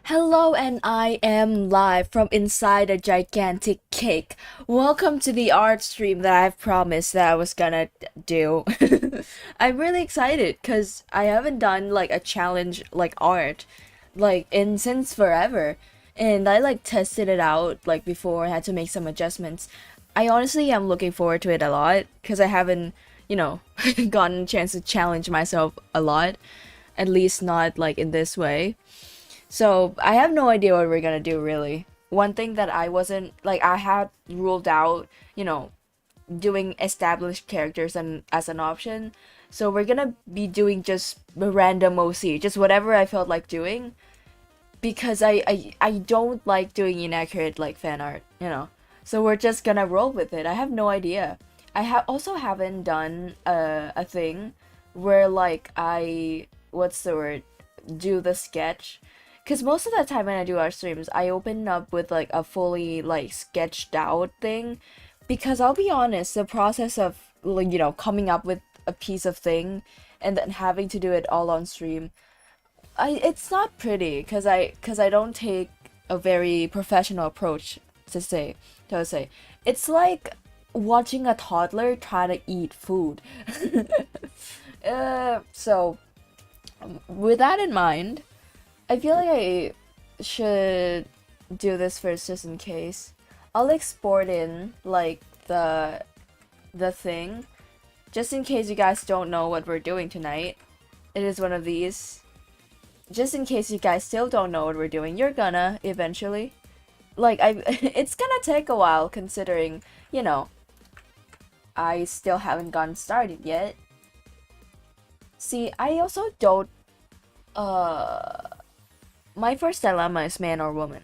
Hello, and I am live from inside a gigantic cake. Welcome to the art stream that I've promised that I was gonna do. I'm really excited because I haven't done like a challenge like art like in since forever. And I like tested it out like before. I had to make some adjustments. I honestly am looking forward to it a lot because I haven't, gotten a chance to challenge myself a lot. At least not like in this way. So I have no idea what we're gonna do really. One thing that I wasn't like I had ruled out, doing established characters and as an option. So we're gonna be doing just a random OC, just whatever I felt like doing. Because I don't like doing inaccurate like fan art. So we're just gonna roll with it. I have no idea. I also haven't done a thing where like what's the word, do the sketch, because most of the time when I do our streams, I open up with like a fully like sketched out thing. Because I'll be honest, the process of like, coming up with a piece of thing and then having to do it all on stream, it's not pretty because I don't take a very professional approach to say. It's like watching a toddler try to eat food. So with that in mind, I feel like I should do this first just in case. I'll export in like the thing just in case you guys don't know what we're doing tonight. It is one of these. Just in case you guys still don't know what we're doing, you're gonna eventually. Like it's gonna take a while considering, I still haven't gotten started yet. See, I also don't my first dilemma is man or woman.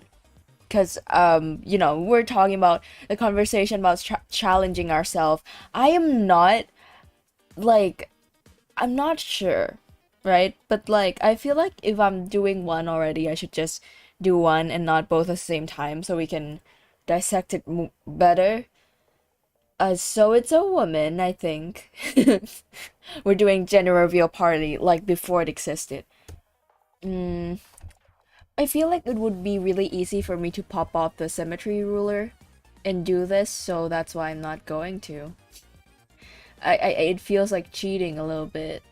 Because we're talking about the conversation about challenging ourselves. I am not like I'm not sure, right? But like I feel like if I'm doing one already, I should just do one and not both at the same time so we can dissect it better. So it's a woman, I think. We're doing gender reveal party like before it existed. Mm, I feel like it would be really easy for me to pop off the symmetry ruler and do this, so that's why I'm not going to. It feels like cheating a little bit.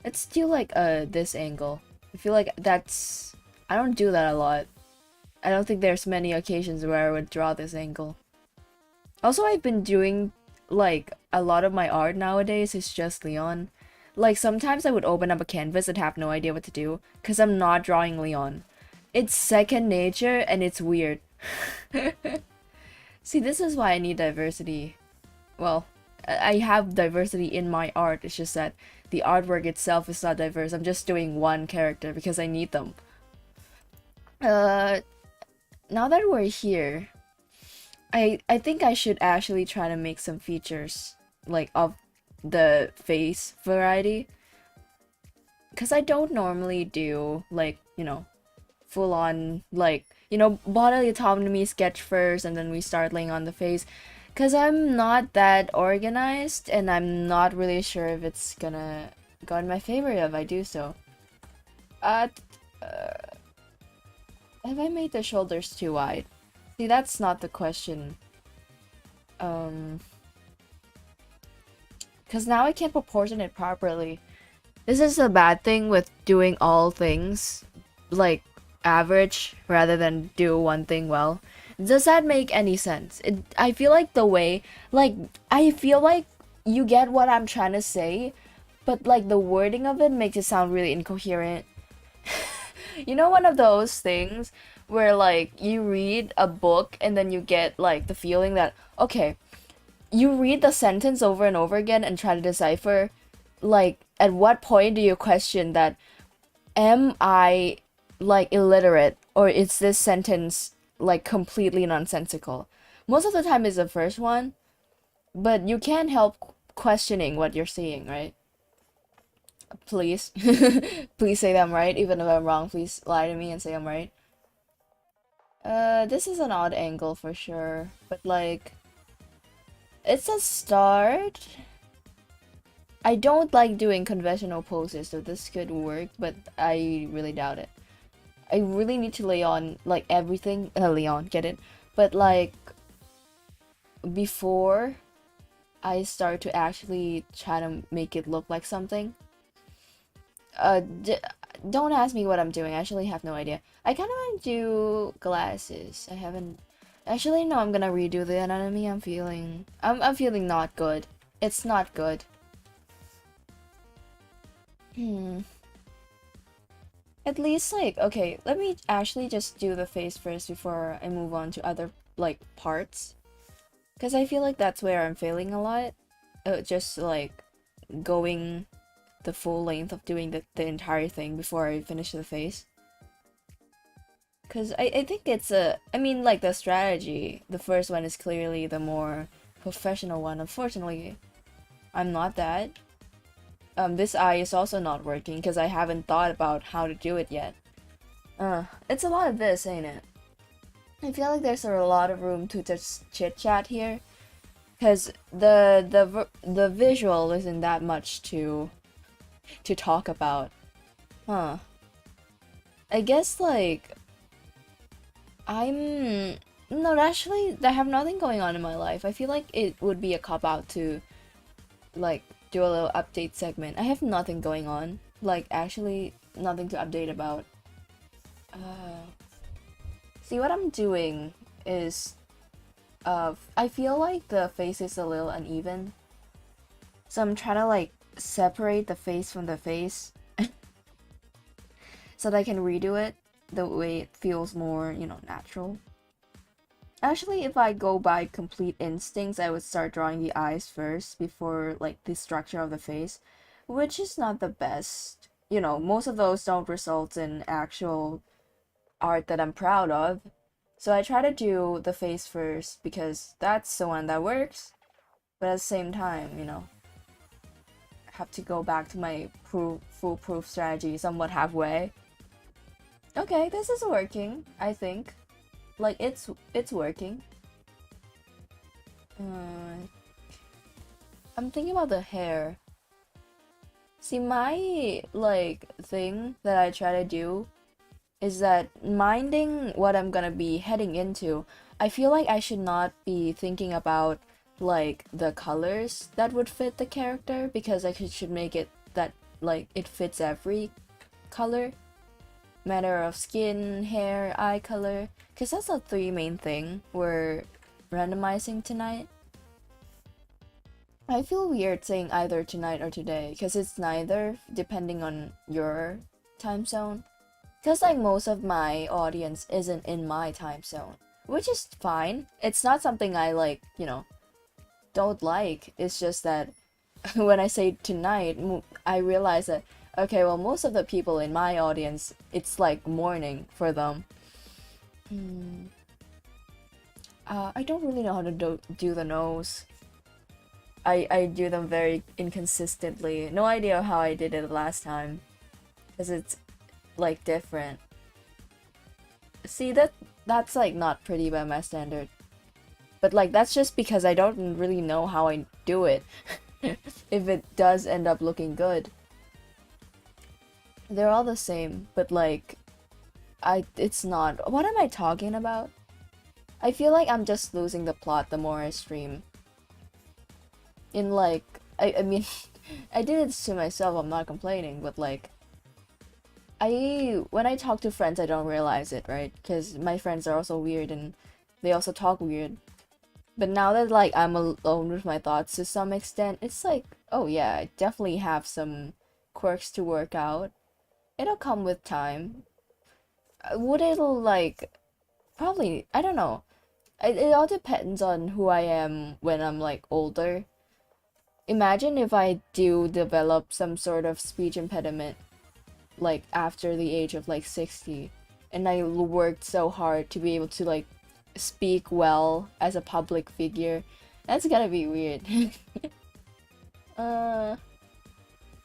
Let's do like this angle. I feel like I don't do that a lot. I don't think there's many occasions where I would draw this angle. Also, I've been doing like a lot of my art nowadays is just Leon. Like sometimes I would open up a canvas and have no idea what to do because I'm not drawing Leon. It's second nature and it's weird. See, this is why I need diversity. Well, I have diversity in my art. It's just that the artwork itself is not diverse. I'm just doing one character because I need them. Now that we're here, I think I should actually try to make some features like of the face variety. Because I don't normally do like, full on like, bodily autonomy sketch first and then we start laying on the face. Because I'm not that organized and I'm not really sure if it's gonna go in my favor if I do so. Uh, have I made the shoulders too wide? See, that's not the question. Because now I can't proportion it properly. This is a bad thing with doing all things like average rather than do one thing well. Does that make any sense? I feel like I feel like you get what I'm trying to say, but like the wording of it makes it sound really incoherent. One of those things where like you read a book and then you get like the feeling that, okay, you read the sentence over and over again and try to decipher, like, at what point do you question that, am I like illiterate or is this sentence like completely nonsensical? Most of the time is the first one, but you can't help questioning what you're seeing, right? Please. Please say that I'm right. Even if I'm wrong, please lie to me and say I'm right. This is an odd angle for sure, but like, it's a start. I don't like doing conventional poses, so this could work, but I really doubt it. I really need to lay on like everything. Lay on, get it? But like before I start to actually try to make it look like something. Uh, d don't ask me what I'm doing. I actually have no idea. I kind of want to do glasses. I haven't. Actually, no. I'm gonna redo the anatomy. I'm feeling not good. It's not good. Hmm. At least like okay. Let me actually just do the face first before I move on to other like parts. Cause I feel like that's where I'm failing a lot. Just like going the full length of doing the entire thing before I finish the face. Because I think it's I mean, like, the strategy, the first one is clearly the more professional one. Unfortunately, I'm not that. This eye is also not working because I haven't thought about how to do it yet. It's a lot of this, ain't it? I feel like there's a lot of room to just chit-chat here. Because the visual isn't that much to talk about. Huh. I guess, like, no, actually, I have nothing going on in my life. I feel like it would be a cop-out to, like, do a little update segment. I have nothing going on. Like, actually, nothing to update about. See, what I'm doing is, I feel like the face is a little uneven. So I'm trying to, like, separate the face from the face. So that I can redo it the way it feels more, you know, natural. Actually, if I go by complete instincts, I would start drawing the eyes first before, like, the structure of the face, which is not the best. You know, most of those don't result in actual art that I'm proud of. So I try to do the face first because that's the one that works. But at the same time, you know, I have to go back to my foolproof strategy somewhat halfway. Okay, this is working, I think. Like, it's working. I'm thinking about the hair. See, my, like, thing that I try to do is that minding what I'm gonna be heading into, I feel like I should not be thinking about, like, the colors that would fit the character, because I should make it that, like, it fits every color. Matter of skin, hair, eye color, because that's the three main thing we're randomizing tonight. I feel weird saying either tonight or today, because it's neither, depending on your time zone. Because, like, most of my audience isn't in my time zone, which is fine. It's not something I, like, you know, don't like. It's just that when I say tonight, I realize that, okay, well, most of the people in my audience, it's like morning for them. I don't really know how to do the nose. I do them very inconsistently. No idea how I did it last time. Because it's, like, different. See, that's, like, not pretty by my standard. But, like, that's just because I don't really know how I do it. If it does end up looking good. They're all the same, but, like, it's not. What am I talking about? I feel like I'm just losing the plot the more I stream. In, like, I mean, I did it to myself, I'm not complaining, but, like, when I talk to friends, I don't realize it, right? Because my friends are also weird and they also talk weird. But now that, like, I'm alone with my thoughts to some extent, it's like, oh yeah, I definitely have some quirks to work out. It'll come with time. Would it'll, like, probably, I don't know. It all depends on who I am when I'm, like, older. Imagine if I do develop some sort of speech impediment, like, after the age of, like, 60, and I worked so hard to be able to, like, speak well as a public figure. That's gotta be weird.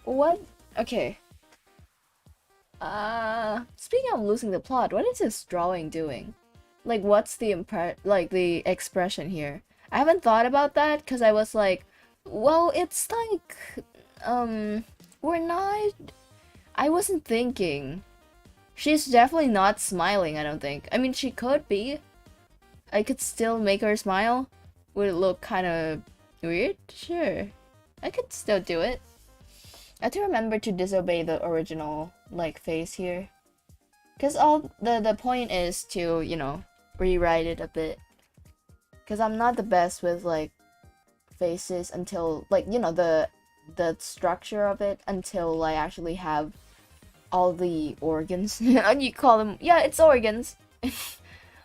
What? Okay. Speaking of losing the plot, what is this drawing doing? Like, what's the the expression here? I haven't thought about that because I was like, well, it's like, we're not. I wasn't thinking. She's definitely not smiling, I don't think. I mean, she could be. I could still make her smile. Would it look kind of weird? Sure. I could still do it. I have to remember to disobey the original, like, face here. Because all the point is to, you know, rewrite it a bit. Because I'm not the best with, like, faces until, like, you know, the structure of it until I actually have all the organs. And you call them, yeah, it's organs.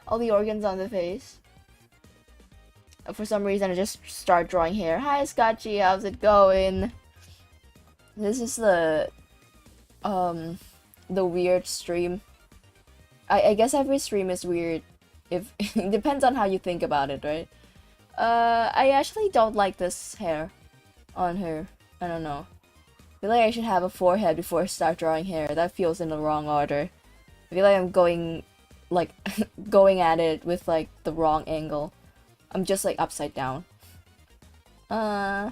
All the organs on the face. For some reason, I just start drawing hair. Hi, Scotchy, how's it going? This is the weird stream. I guess every stream is weird. If it depends on how you think about it, right? I actually don't like this hair on her. I don't know. I feel like I should have a forehead before I start drawing hair. That feels in the wrong order. I feel like I'm going, like, going at it with, like, the wrong angle. I'm just, like, upside down. I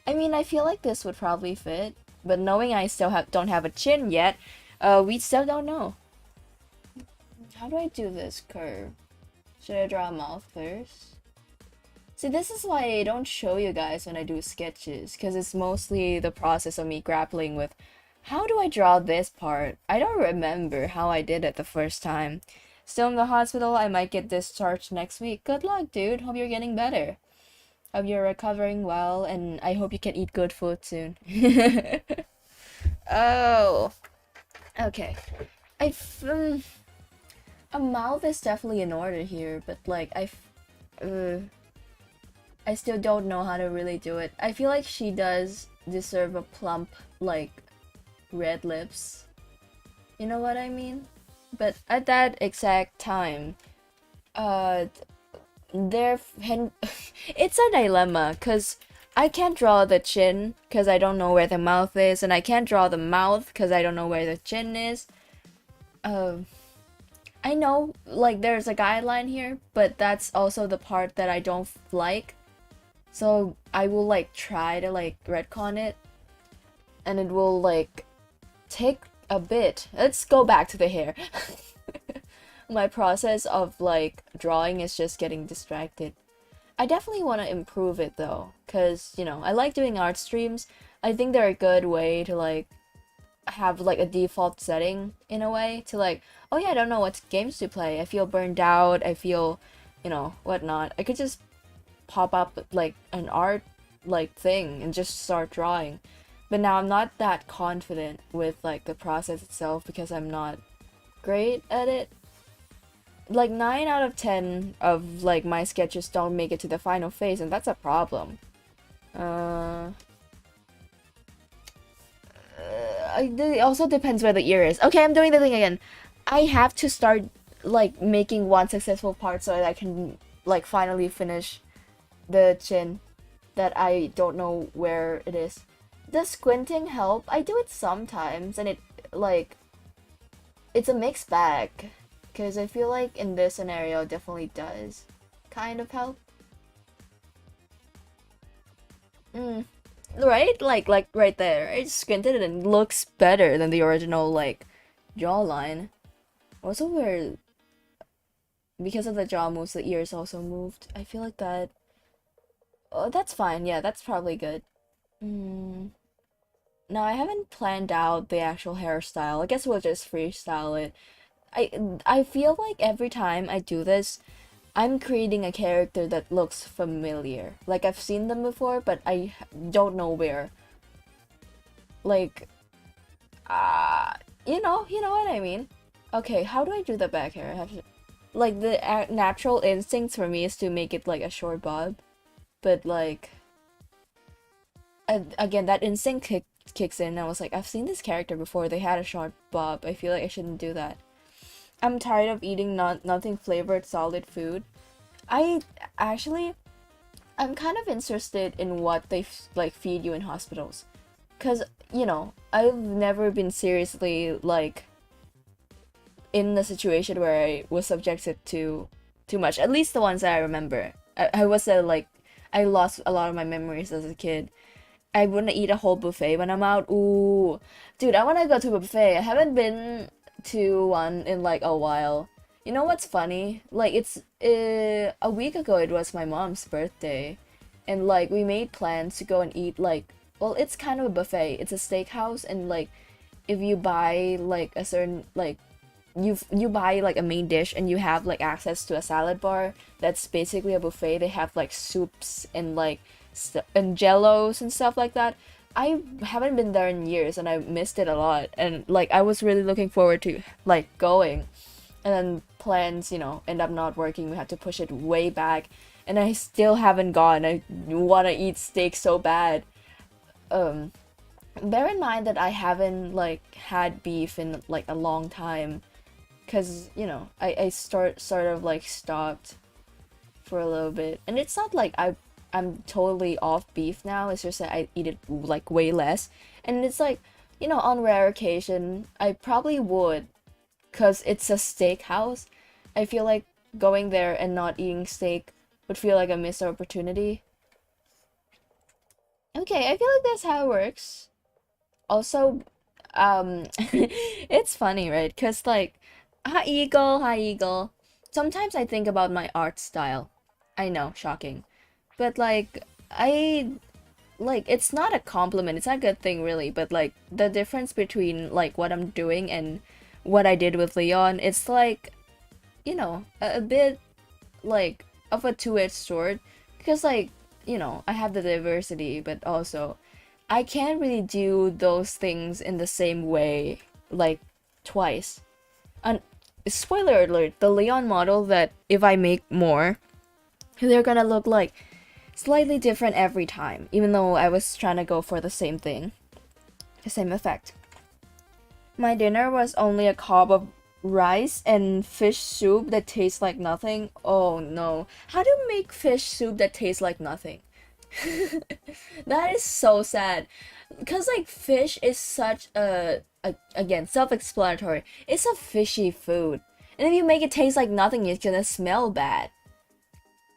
mean, I feel like this would probably fit. But knowing I still don't have a chin yet, we still don't know. How do I do this curve? Should I draw a mouth first? See, this is why I don't show you guys when I do sketches, because it's mostly the process of me grappling with how do I draw this part? I don't remember how I did it the first time. Still in the hospital, I might get discharged next week. Good luck, dude. Hope you're getting better. Hope you're recovering well, and I hope you can eat good food soon. Oh. Okay. A mouth is definitely in order here, but like I still don't know how to really do it. I feel like she does deserve a plump, like, red lips. You know what I mean? But at that exact time, it's a dilemma, cause I can't draw the chin, cause I don't know where the mouth is, and I can't draw the mouth, cause I don't know where the chin is. I know, like, there's a guideline here, but that's also the part that I don't like. So I will, like, try to, like, retcon it, and it will, like, take a bit. Let's go back to the hair. My process of, like, drawing is just getting distracted. I definitely want to improve it, though, because, you know, I like doing art streams. I think they're a good way to, like, have, like, a default setting, in a way, to, like, oh yeah, I don't know what games to play. I feel burned out, I feel, you know, whatnot. I could just pop up, like, an art, like, thing and just start drawing. But now I'm not that confident with, like, the process itself because I'm not great at it. Like, 9 out of 10 of, like, my sketches don't make it to the final phase, and that's a problem. It also depends where the ear is. Okay, I'm doing the thing again. I have to start, like, making one successful part so that I can, like, finally finish the chin that I don't know where it is. Does squinting help? I do it sometimes, and it, like, it's a mixed bag. Because I feel like in this scenario, it definitely does kind of help. Right? Like right there. I squinted and it looks better than the original, like, jawline. Also where, because of the jaw moves, the ears also moved. I feel like that, oh, that's fine. Yeah, that's probably good. Now, I haven't planned out the actual hairstyle. I guess we'll just freestyle it. I feel like every time I do this, I'm creating a character that looks familiar. Like, I've seen them before, but I don't know where. Like, you know what I mean? Okay, how do I do the back hair? I have to, like, the natural instincts for me is to make it like a short bob, but like, again, that instinct kicks in. And I was like, I've seen this character before. They had a short bob. I feel like I shouldn't do that. I'm tired of eating nothing flavored solid food. I'm kind of interested in what they like feed you in hospitals, cause you know, I've never been seriously, like, in the situation where I was subjected to too much. At least the ones that I remember. I was like, I lost a lot of my memories as a kid. I wouldn't eat a whole buffet when I'm out. Ooh, dude, I want to go to a buffet. I haven't been to one in like a while. You know what's funny? Like it's a week ago it was my mom's birthday, and like we made plans to go and eat like, well, it's kind of a buffet. It's a steakhouse, and like if you buy like a certain like you buy like a main dish and you have like access to a salad bar, that's basically a buffet. They have like soups and like and jellos and stuff like that. I haven't been there in years and I missed it a lot, and like I was really looking forward to like going, and then plans, you know, end up not working. We had to push it way back, and I still haven't gone. I want to eat steak so bad. um Bear in mind that I haven't like had beef in like a long time, because you know I sort of like stopped for a little bit, and it's not like I'm totally off beef now. It's just that I eat it like way less, and it's like, you know, on rare occasion I probably would, because it's a steakhouse. I feel like going there and not eating steak would feel like a missed opportunity. Okay, I feel like that's how it works. Also, it's funny, right? Because like, hi eagle, hi eagle. Sometimes I think about my art style. I know, shocking. But like, I like, it's not a compliment. It's not a good thing really, but like the difference between like what I'm doing and what I did with Leon, it's like, you know, a bit like of a two-edged sword, because like, you know, I have the diversity, but also I can't really do those things in the same way like twice. And spoiler alert, the Leon model that if I make more, they're gonna look like slightly different every time, even though I was trying to go for the same thing, the same effect. My dinner was only a cob of rice and fish soup that tastes like nothing. Oh no. How do you make fish soup that tastes like nothing? That is so sad. Because like fish is such a again, self-explanatory. It's a fishy food. And if you make it taste like nothing, it's gonna smell bad.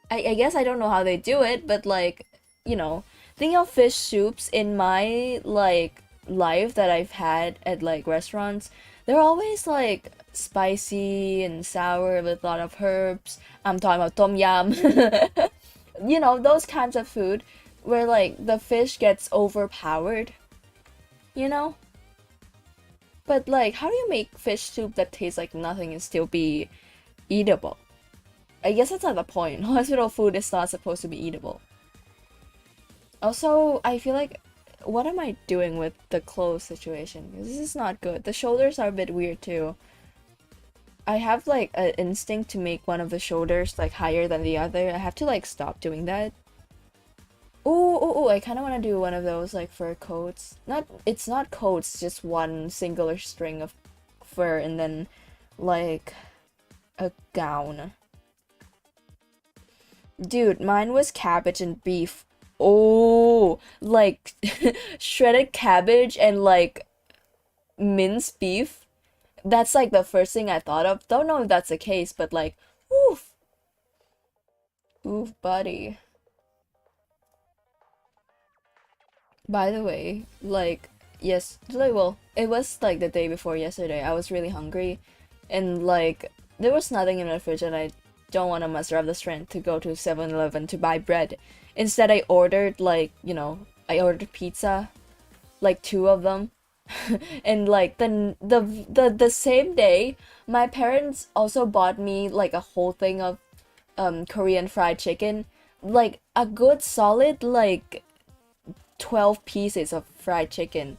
I guess I don't know how they do it, but like, you know, thinking of fish soups in my like life that I've had at like restaurants, they're always like spicy and sour with a lot of herbs. I'm talking about tom yum. You know, those kinds of food where like the fish gets overpowered, you know? But like, how do you make fish soup that tastes like nothing and still be eatable? I guess that's not the point. Hospital food is not supposed to be eatable. Also, I feel like, what am I doing with the clothes situation? This is not good. The shoulders are a bit weird too. I have like an instinct to make one of the shoulders like higher than the other. I have to like stop doing that. Oh, I kind of want to do one of those like fur coats. It's not coats, just one singular string of fur and then like a gown. Dude, mine was cabbage and beef. Oh, like shredded cabbage and like minced beef. That's like the first thing I thought of. Don't know if that's the case, but like, oof. Oof, buddy. By the way, like, yes, like, well, it was like the day before yesterday. I was really hungry, and like, there was nothing in the fridge, and I don't want to muster up the strength to go to 7-Eleven to buy bread. Instead, I ordered like, you know, I ordered pizza, like two of them. And like the same day, my parents also bought me like a whole thing of Korean fried chicken, like a good solid like 12 pieces of fried chicken.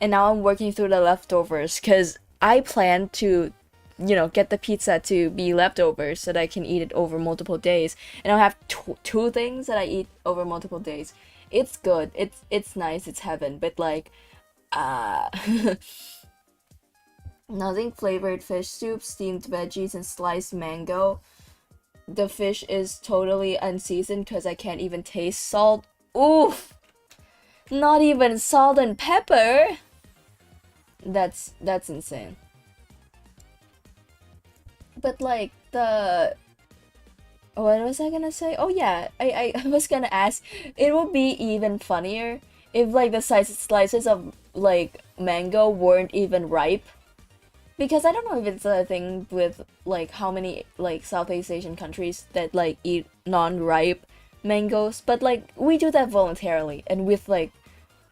And now I'm working through the leftovers because I plan to, you know, get the pizza to be leftovers so that I can eat it over multiple days. And I'll have two things that I eat over multiple days. It's good. It's nice. It's heaven. But like, uh, nothing flavored fish soup, steamed veggies, and sliced mango. The fish is totally unseasoned because I can't even taste salt. Oof! Not even salt and pepper. That's insane. But like the what was I gonna say? Oh yeah, I was gonna ask. It would be even funnier if like the slices of like mango weren't even ripe. because I don't know if it's a thing with like how many like Southeast Asian countries that like eat non-ripe mangoes, but like we do that voluntarily and with like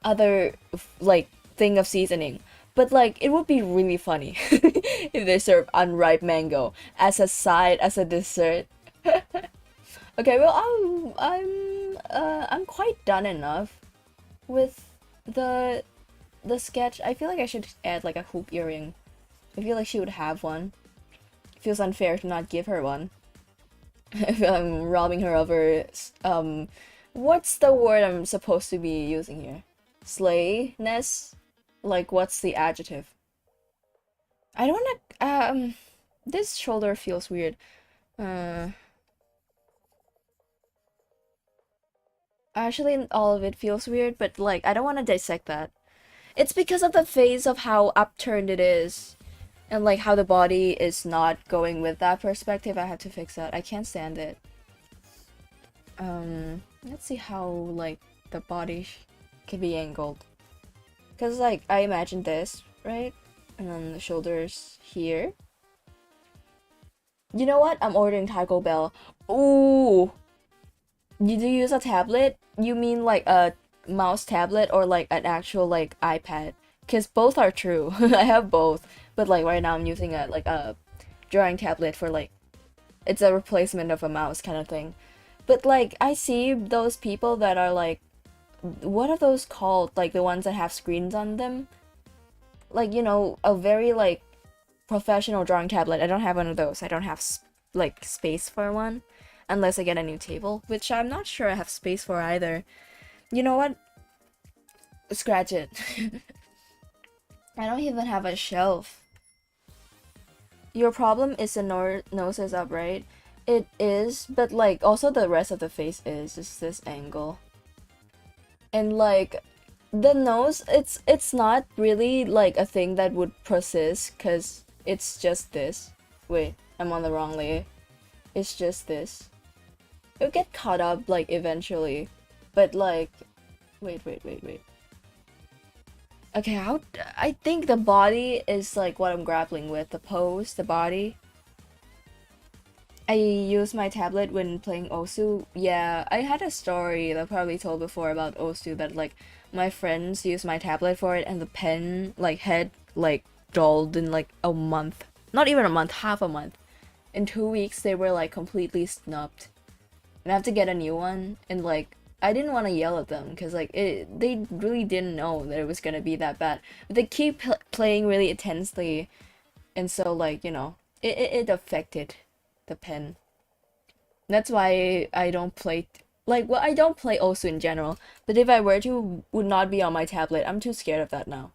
other like thing of seasoning. But like it would be really funny if they serve unripe mango as a side, as a dessert. Okay, well I'm quite done enough with the the sketch. I feel like I should add like a hoop earring. I feel like she would have one. It feels unfair to not give her one. I feel I'm robbing her of her what's the word I'm supposed to be using here? Slayness? Like what's the adjective? I don't wanna this shoulder feels weird. Uh Actually all of it feels weird, but like I don't want to dissect that. It's because of the face of how upturned it is. And like how the body is not going with that perspective. I have to fix that. I can't stand it. Let's see how like the body can be angled. Cause like I imagine this, right? And then the shoulders here. You know what? I'm ordering Taco Bell. Ooh! You do use a tablet? You mean like a mouse tablet or like an actual like iPad? Cause both are true. I have both. But like right now I'm using a like a drawing tablet for like it's a replacement of a mouse kind of thing. But like I see those people that are like what are those called? Like the ones that have screens on them? Like, you know, a very like professional drawing tablet. I don't have one of those. I don't have like space for one unless I get a new table, which I'm not sure I have space for either. You know what? Scratch it. I don't even have a shelf. Your problem is the nose is up, right? It is, but like also the rest of the face is just this angle. And like the nose, it's not really like a thing that would persist because it's just this. Wait, I'm on the wrong layer. It's just this. It'll get caught up like eventually, but like, wait. Okay, how I think the body is like what I'm grappling with. The pose, the body. I use my tablet when playing Osu. Yeah, I had a story that I probably told before about Osu that like my friends used my tablet for it and the pen like head like dulled in like a month. Not even a month, half a month. In 2 weeks they were like completely snubbed. And I have to get a new one and like I didn't want to yell at them because like they really didn't know that it was gonna be that bad. But they keep playing really intensely, and so like you know it affected the pen. That's why I don't play like well I don't play Osu in general. But if I were to, would not be on my tablet. I'm too scared of that now.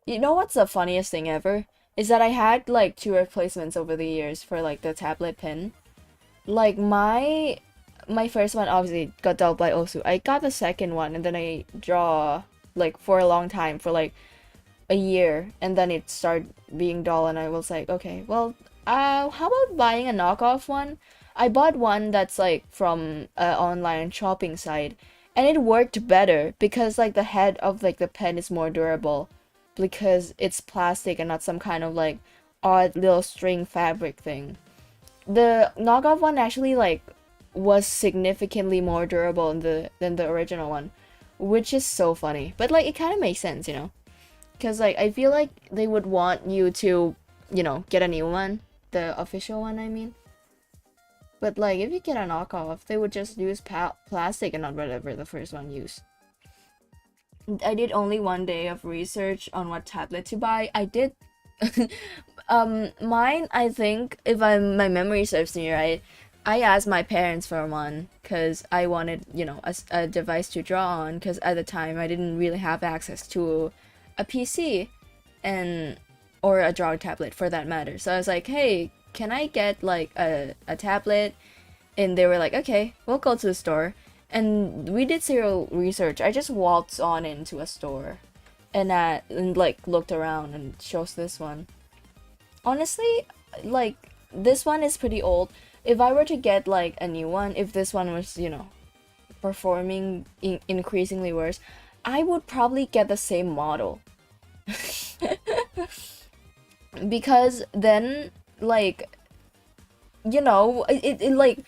You know what's the funniest thing ever? Is that I had like 2 replacements over the years for like the tablet pen. Like my first one obviously got dulled by Osu. I got the second one and then I draw like for a long time for like a year and then it started being dull and I was like, okay, well, how about buying a knockoff one? I bought one that's like from an online shopping site and it worked better because like the head of like the pen is more durable because it's plastic and not some kind of like odd little string fabric thing. The knockoff one actually like was significantly more durable than the original one, which is so funny. But like it kind of makes sense, you know, because like I feel like they would want you to, you know, get a new one, the official one, I mean. But like if you get a knockoff, they would just use plastic and not whatever the first one used. I did only 1 day of research on what tablet to buy. I did mine, I think if my memory serves me right, I asked my parents for one because I wanted, you know, a device to draw on because at the time I didn't really have access to a PC and or a drawing tablet for that matter. So I was like, hey, can I get like a tablet? And they were like, okay, we'll go to the store. And we did zero research. I just waltzed on into a store and like looked around and chose this one. Honestly, like this one is pretty old. If I were to get like a new one, if this one was, you know, performing increasingly worse, I would probably get the same model. because then, like, you know, it like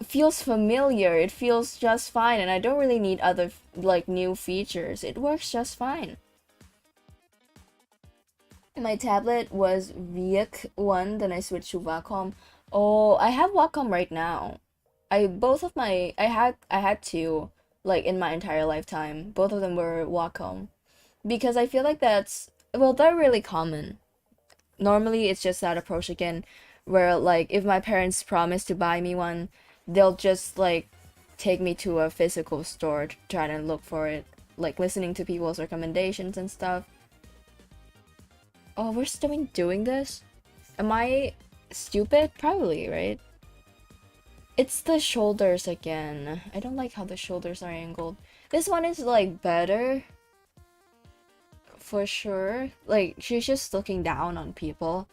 feels familiar. It feels just fine, and I don't really need other like new features. It works just fine. My tablet was VIC 1, then I switched to Wacom. Oh, I have Wacom right now. I had two, like, in my entire lifetime. Both of them were Wacom. Because I feel like well, they're really common. Normally it's just that approach again, where like if my parents promise to buy me one, they'll just like take me to a physical store to try to look for it, like listening to people's recommendations and stuff. Oh, we're still doing this? Am I stupid? Probably, right? It's the shoulders again. I don't like how the shoulders are angled. This one is like better for sure. Like she's just looking down on people.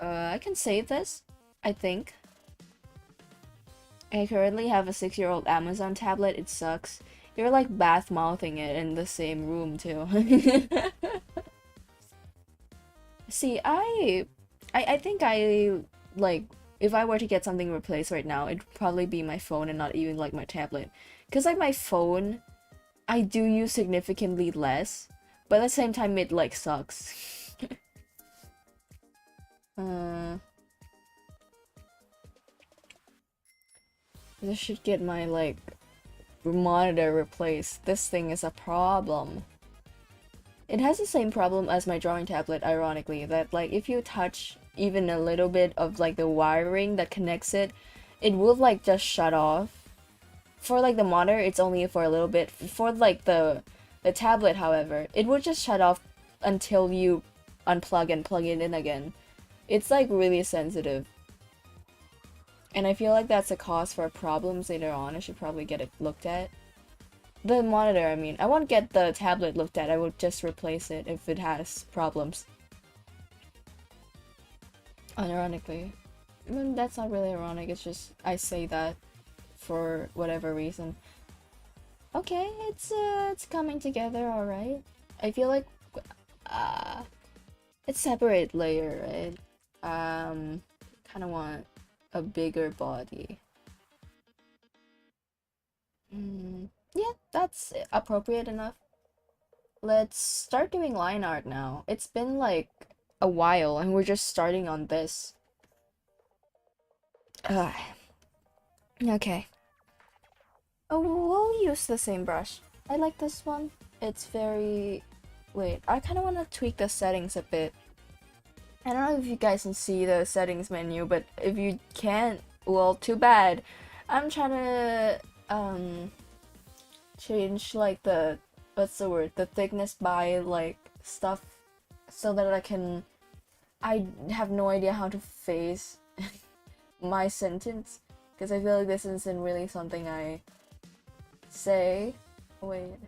I can save this, I think. I currently have a 6-year-old Amazon tablet. It sucks. You're like bath mouthing it in the same room too. See, I think I like if I were to get something replaced right now, it'd probably be my phone and not even like my tablet. Cause like my phone, I do use significantly less, but at the same time it like sucks. I should get my like monitor replaced. This thing is a problem. It has the same problem as my drawing tablet, ironically, that like if you touch even a little bit of like the wiring that connects it, it will like just shut off. For like the monitor, it's only for a little bit. For like the tablet, however, it would just shut off until you unplug and plug it in again. It's like really sensitive. And I feel like that's a cause for problems later on. I should probably get it looked at. The monitor, I mean. I won't get the tablet looked at. I would just replace it if it has problems. Unironically. I mean, that's not really ironic. It's just I say that for whatever reason. Okay, it's coming together, all right. I feel like it's separate layer, right? Kind of want a bigger body. Yeah, that's appropriate enough. Let's start doing line art now. It's been like a while and we're just starting on this. Ugh. Okay. Oh, we'll use the same brush. I like this one. It's very... Wait, I kind of want to tweak the settings a bit. I don't know if you guys can see the settings menu, but if you can't, well, too bad. I'm trying to change like the what's the word? The thickness by like stuff so that I have no idea how to phrase my sentence because I feel like this isn't really something I say. Wait.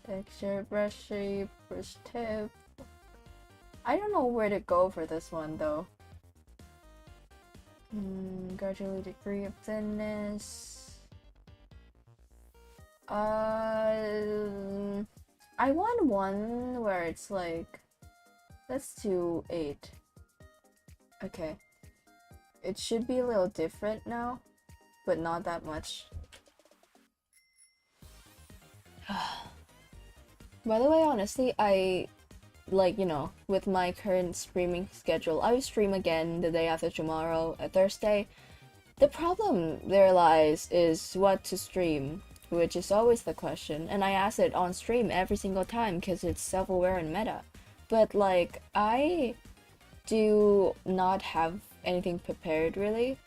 Texture, brush shape, brush tip. I don't know where to go for this one though. Gradually degree of thinness. I want one where it's like, let's do 8. Okay. It should be a little different now, but not that much. By the way, honestly, I like, you know, with my current streaming schedule, I will stream again the day after tomorrow, Thursday. The problem there lies is what to stream, which is always the question, and I ask it on stream every single time because it's self-aware and meta. But like, I do not have anything prepared really.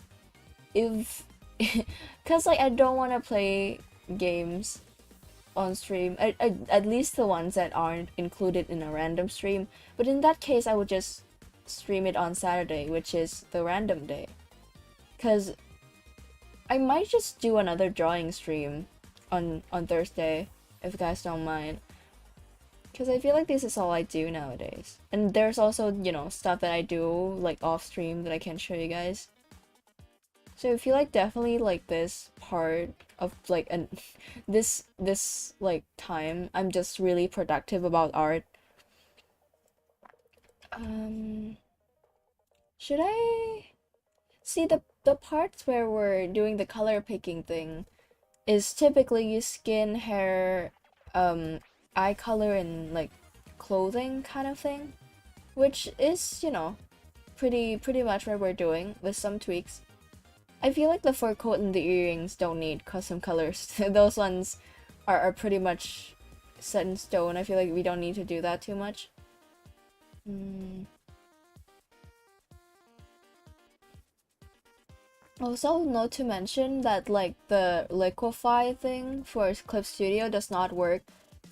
If because like I don't want to play games on stream, at least the ones that aren't included in a random stream, but in that case I would just stream it on Saturday, which is the random day, because I might just do another drawing stream on Thursday if you guys don't mind, because I feel like this is all I do nowadays, and there's also, you know, stuff that I do like off stream that I can't show you guys. So I feel like definitely like this part of like this like time I'm just really productive about art. Um, should I see the parts where we're doing the color picking thing is typically skin, hair, eye color, and like clothing kind of thing, which is, you know, pretty much what we're doing with some tweaks. I feel like the fur coat and the earrings don't need custom colors. Those ones are pretty much set in stone. I feel like we don't need to do that too much. Mm. Also, note to mention that like the liquefy thing for Clip Studio does not work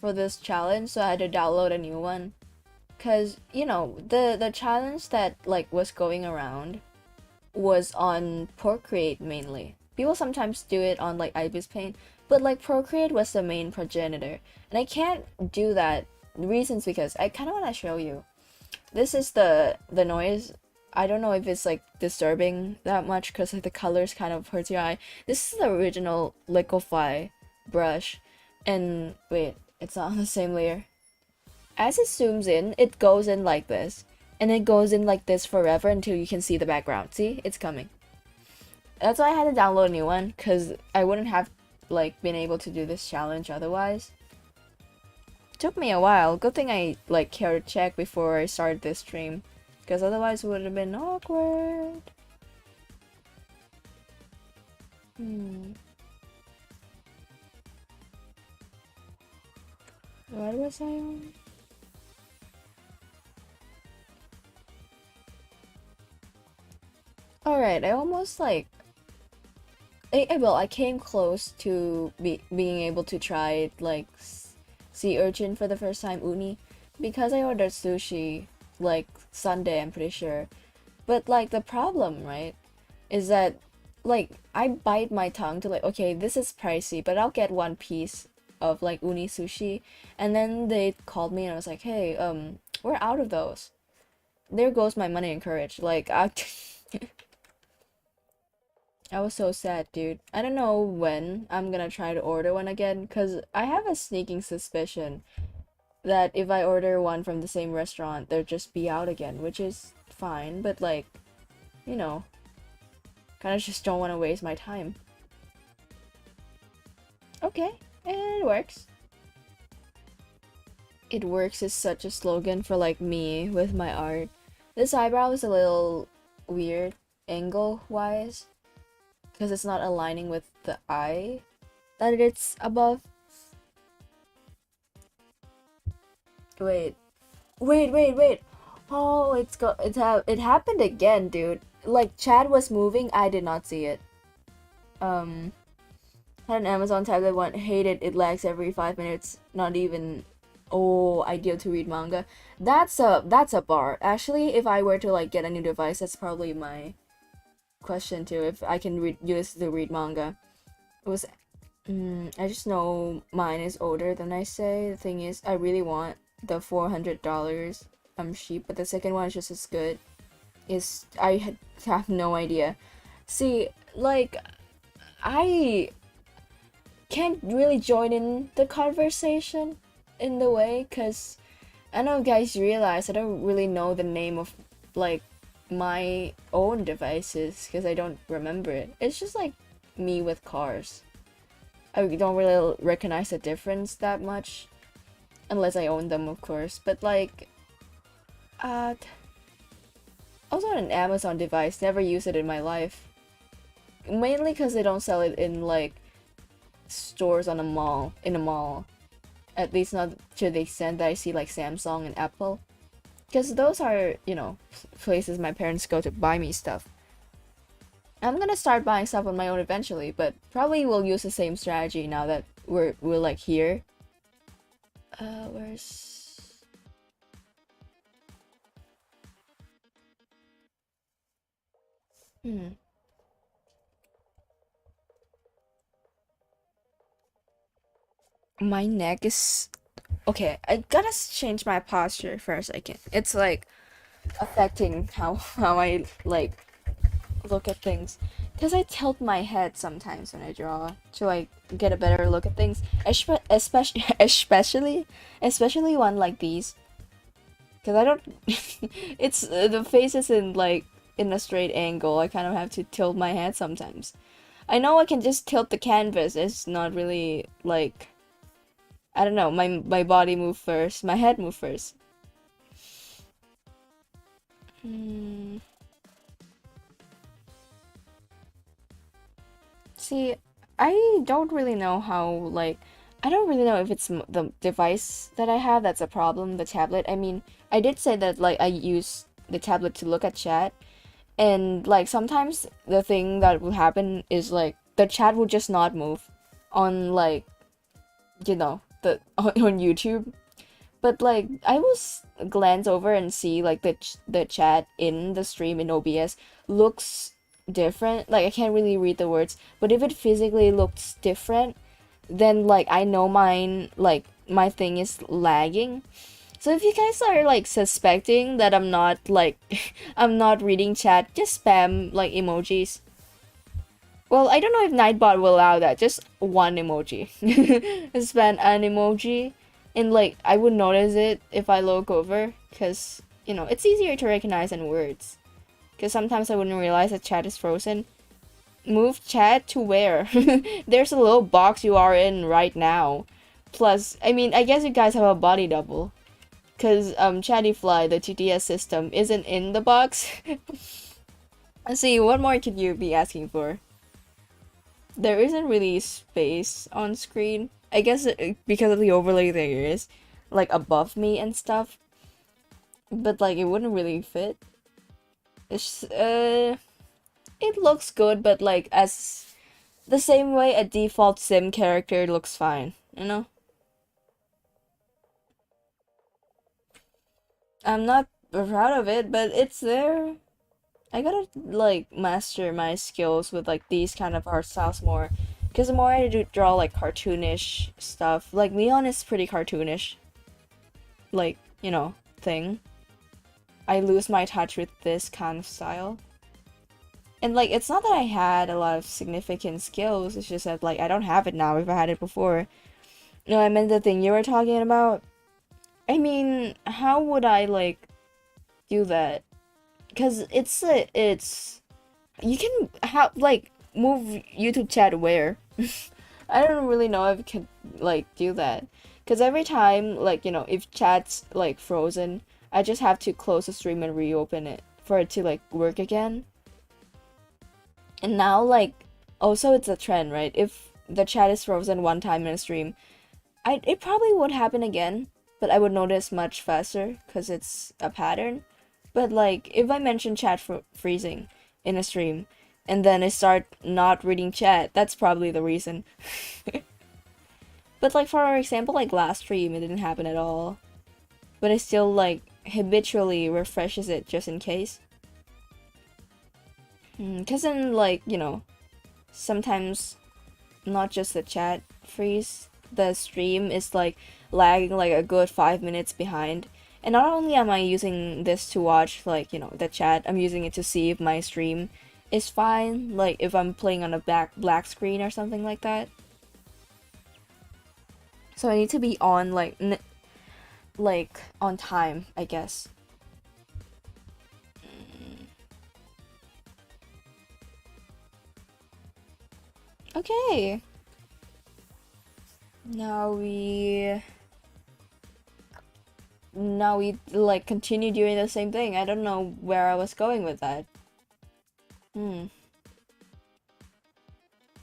for this challenge, so I had to download a new one. Cause you know the challenge that like was going around was on Procreate mainly. People sometimes do it on like Ibis Paint, but like Procreate was the main progenitor, and I can't do that. Reasons because I kind of want to show you. This is the noise. I don't know if it's like disturbing that much because like the colors kind of hurts your eye. This is the original liquefy brush, and wait, it's not on the same layer. As it zooms in, it goes in like this, and it goes in like this forever until you can see the background. See, it's coming. That's why I had to download a new one, because I wouldn't have like been able to do this challenge otherwise. Took me a while. Good thing I like cared to check before I started this stream, because otherwise it would have been awkward. What was I on? Alright, I almost like I came close to being able to try like sea urchin for the first time, uni, because I ordered sushi like Sunday, I'm pretty sure. But like the problem, right, is that like I bite my tongue to like, okay, this is pricey, but I'll get one piece of like uni sushi, and then they called me and I was like, hey, we're out of those. There goes my money and courage. Like I was so sad, dude. I don't know when I'm gonna try to order one again, because I have a sneaking suspicion that if I order one from the same restaurant, they'll just be out again, which is fine, but like, you know, kind of just don't want to waste my time. Okay, it works. It works is such a slogan for like me with my art. This eyebrow is a little weird angle-wise, because it's not aligning with the eye that it's above. Wait. Oh, it happened again, dude. Like Chad was moving, I did not see it. Had an Amazon tablet one, hated it lags every 5 minutes. Not even ideal to read manga. That's a bar. Actually, if I were to like get a new device, that's probably my question too, if I can use to read manga. It was I just know mine is older than I say. The thing is, I really want the $400 sheep, but the second one is just as good. Have no idea. See, like I can't really join in the conversation in the way, because I know guys realize I don't really know the name of like my own devices because I don't remember it. It's just like me with cars. I don't really recognize the difference that much unless I own them, of course. But like also an Amazon device, never use it in my life. Mainly because they don't sell it in like stores in a mall. At least not to the extent that I see like Samsung and Apple. Because those are, you know, places my parents go to buy me stuff. I'm gonna start buying stuff on my own eventually, but probably will use the same strategy now that we're like here. Where's... My neck is... Okay, I gotta change my posture for a second. It's like affecting how I like look at things, because I tilt my head sometimes when I draw to like get a better look at things, especially one like these. Because I don't... it's... the face is in, like, in a straight angle. I kind of have to tilt my head sometimes. I know I can just tilt the canvas. It's not really, like... I don't know, my body move first. My head move first. Hmm. See, I don't really know how, like, I don't really know if it's the device that I have that's a problem, the tablet. I mean, I did say that, like, I use the tablet to look at chat, and, like, sometimes the thing that will happen is, like, the chat will just not move on, like, you know, the on YouTube. But, like, I will glance over and see, like, the chat in the stream in OBS looks different. Like, I can't really read the words, but if it physically looks different, then, like, I know mine, like, my thing is lagging. So if you guys are, like, suspecting that I'm not, like, I'm not reading chat, just spam, like, emojis. Well, I don't know if Nightbot will allow that. Just one emoji. Spam an emoji. And, like, I would notice it if I look over. Because, you know, it's easier to recognize than words. Because sometimes I wouldn't realize that chat is frozen. Move chat to where? There's a little box you are in right now. Plus, I mean, I guess you guys have a body double. Because, Chattyfly, the TTS system, isn't in the box. Let's see, what more could you be asking for? There isn't really space on screen. I guess because of the overlay there is, like, above me and stuff. But, like, it wouldn't really fit. It's, it looks good, but, like, as the same way a default sim character looks fine, you know? I'm not proud of it, but it's there. I gotta, like, master my skills with, like, these kind of art styles more. Because the more I do draw, like, cartoonish stuff, like, Leon is pretty cartoonish. Like, you know, thing. I lose my touch with this kind of style. And, like, it's not that I had a lot of significant skills, it's just that, like, I don't have it now if I had it before. No, I meant the thing you were talking about. I mean, how would I, like, do that? Because it's... You can have, like, move YouTube chat where? I don't really know if I can, like, do that. Because every time, like, you know, if chat's, like, frozen, I just have to close the stream and reopen it for it to, like, work again. And now, like, also it's a trend, right? If the chat is frozen one time in a stream, it probably would happen again, but I would notice much faster because it's a pattern. But, like, if I mention chat freezing in a stream, and then I start not reading chat, that's probably the reason. But, like, for example, like, last stream, it didn't happen at all. But it still, like, habitually refreshes it just in case. Because then, like, you know, sometimes not just the chat freeze, the stream is, like, lagging, like, a good 5 minutes behind. And not only am I using this to watch, like, you know, the chat, I'm using it to see if my stream is fine, like, if I'm playing on a black screen or something like that. So I need to be on, like, on time, I guess. Okay. Now we, like, continue doing the same thing. I don't know where I was going with that.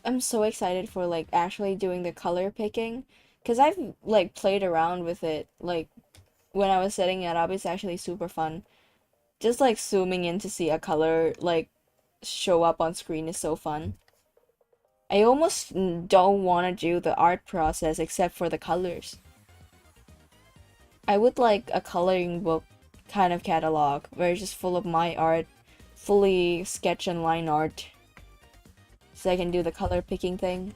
I'm so excited for, like, actually doing the color picking. Because I've, like, played around with it. Like, when I was setting it up, it's actually super fun. Just, like, zooming in to see a color, like, show up on screen is so fun. I almost don't want to do the art process except for the colors. I would like a coloring book kind of catalog where it's just full of my art, fully sketch and line art, so I can do the color picking thing.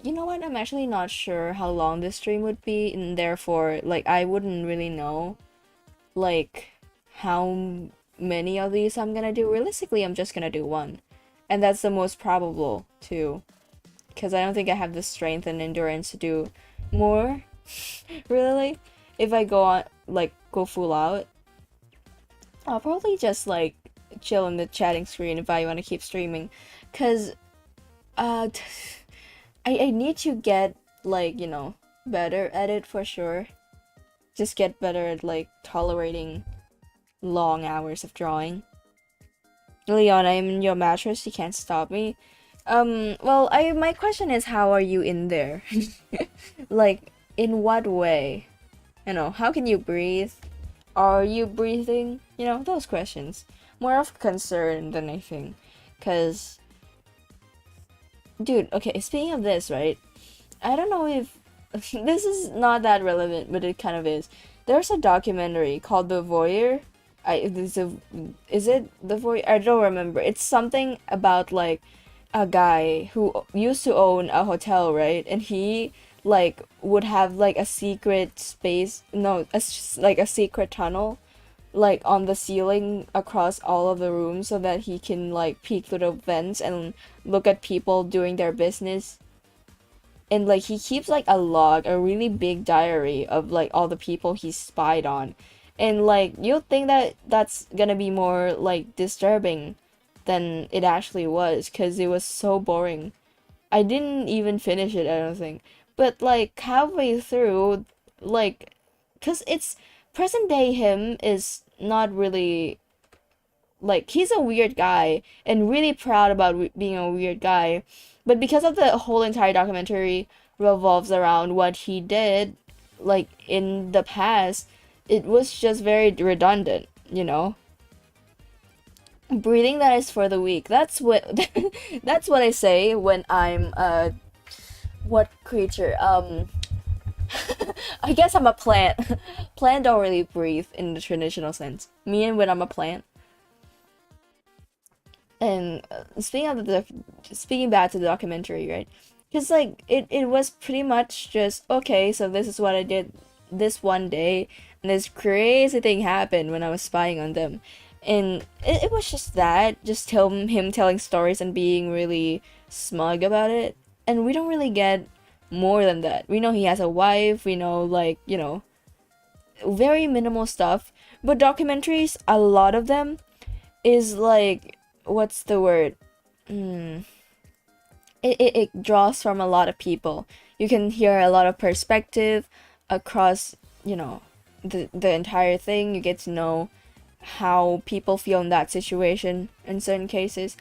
You know what? I'm actually not sure how long this stream would be, and therefore, like, I wouldn't really know, like, how many of these I'm gonna do. Realistically, I'm just gonna do one. And that's the most probable, too. Because I don't think I have the strength and endurance to do more. Really? If I go on, like, go full out, I'll probably just, like, chill in the chatting screen if I want to keep streaming. Because, uh, I need to get, like, better at it for sure. Just get better at, like, tolerating long hours of drawing. Leon, I'm in your mattress, you can't stop me. Well, my question is, how are you in there? Like, in what way? How can you breathe? Are you breathing? Those questions. More of concern than anything. Cause, dude, okay, speaking of this, right? I don't know if this is not that relevant, but it kind of is. There's a documentary called The Voyeur. Is it The Voyeur? I don't remember. It's something about like a guy who used to own a hotel, right? And he like would have like a secret space, no, like a secret tunnel like on the ceiling across all of the rooms so that he can like peek through the vents and look at people doing their business. And like he keeps like a log, a really big diary of like all the people he spied on. And like you'll think that that's gonna be more like disturbing than it actually was, because it was so boring. I didn't even finish it, I don't think. But like halfway through, like, because it's present day him is not really like, he's a weird guy and really proud about being a weird guy, but because of the whole entire documentary revolves around what he did like in the past, it was just very redundant. Breathing that is for the weak. That's what that's what I say when I'm what creature? I guess I'm a plant. Plant don't really breathe in the traditional sense. Me and when I'm a plant. And speaking back to the documentary, right? Because like it was pretty much just okay. So this is what I did this one day, and this crazy thing happened when I was spying on them, and it was just that, just him telling stories and being really smug about it, and we don't really get more than that. We know he has a wife. We know like very minimal stuff, but documentaries, a lot of them is like, what's the word? It draws from a lot of people. You can hear a lot of perspective across, the entire thing. You get to know how people feel in that situation in certain cases.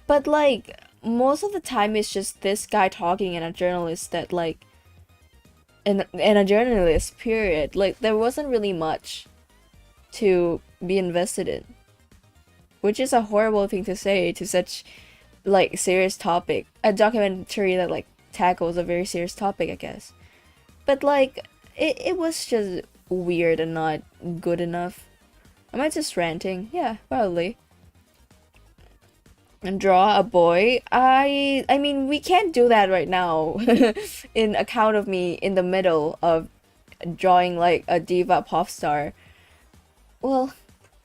But like most of the time it's just this guy talking and a journalist that like and a journalist period. Like there wasn't really much to be invested in, which is a horrible thing to say to such like serious topic, a documentary that like tackles a very serious topic, I guess. But like it was just weird and not good enough. Am I just ranting? Yeah, probably. And draw a boy. I mean we can't do that right now. In account of me in the middle of drawing like a diva pop star. Well,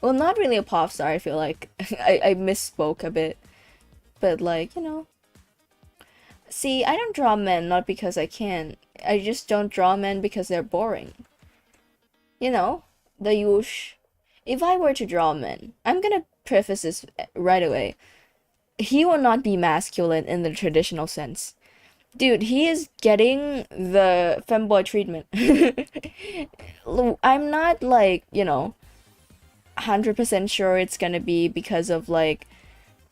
not really a pop star. I feel like I misspoke a bit, but like see, I don't draw men not because I can. I just don't draw men because they're boring. The usual. If I were to draw men, I'm gonna preface this right away. He will not be masculine in the traditional sense. Dude, he is getting the femboy treatment. I'm not like, 100% sure it's gonna be because of like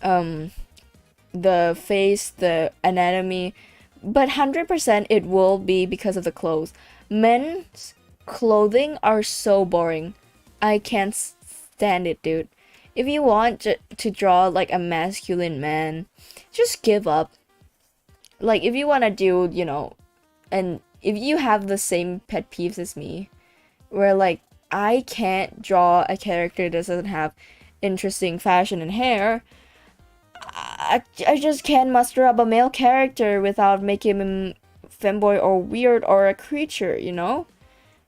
the face, the anatomy, but 100% it will be because of the clothes. Men's clothing are so boring. I can't stand it, dude. If you want to draw like a masculine man, just give up. Like if you want to do, and if you have the same pet peeves as me, where like I can't draw a character that doesn't have interesting fashion and hair, I just can't muster up a male character without making him femboy or weird or a creature,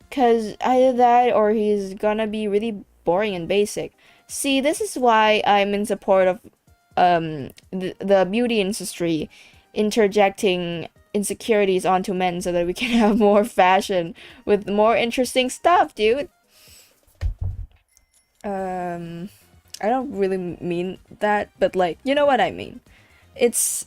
Because either that or he's gonna be really boring and basic. See, this is why I'm in support of the beauty industry interjecting insecurities onto men so that we can have more fashion with more interesting stuff, dude. I don't really mean that, but like, you know what I mean. It's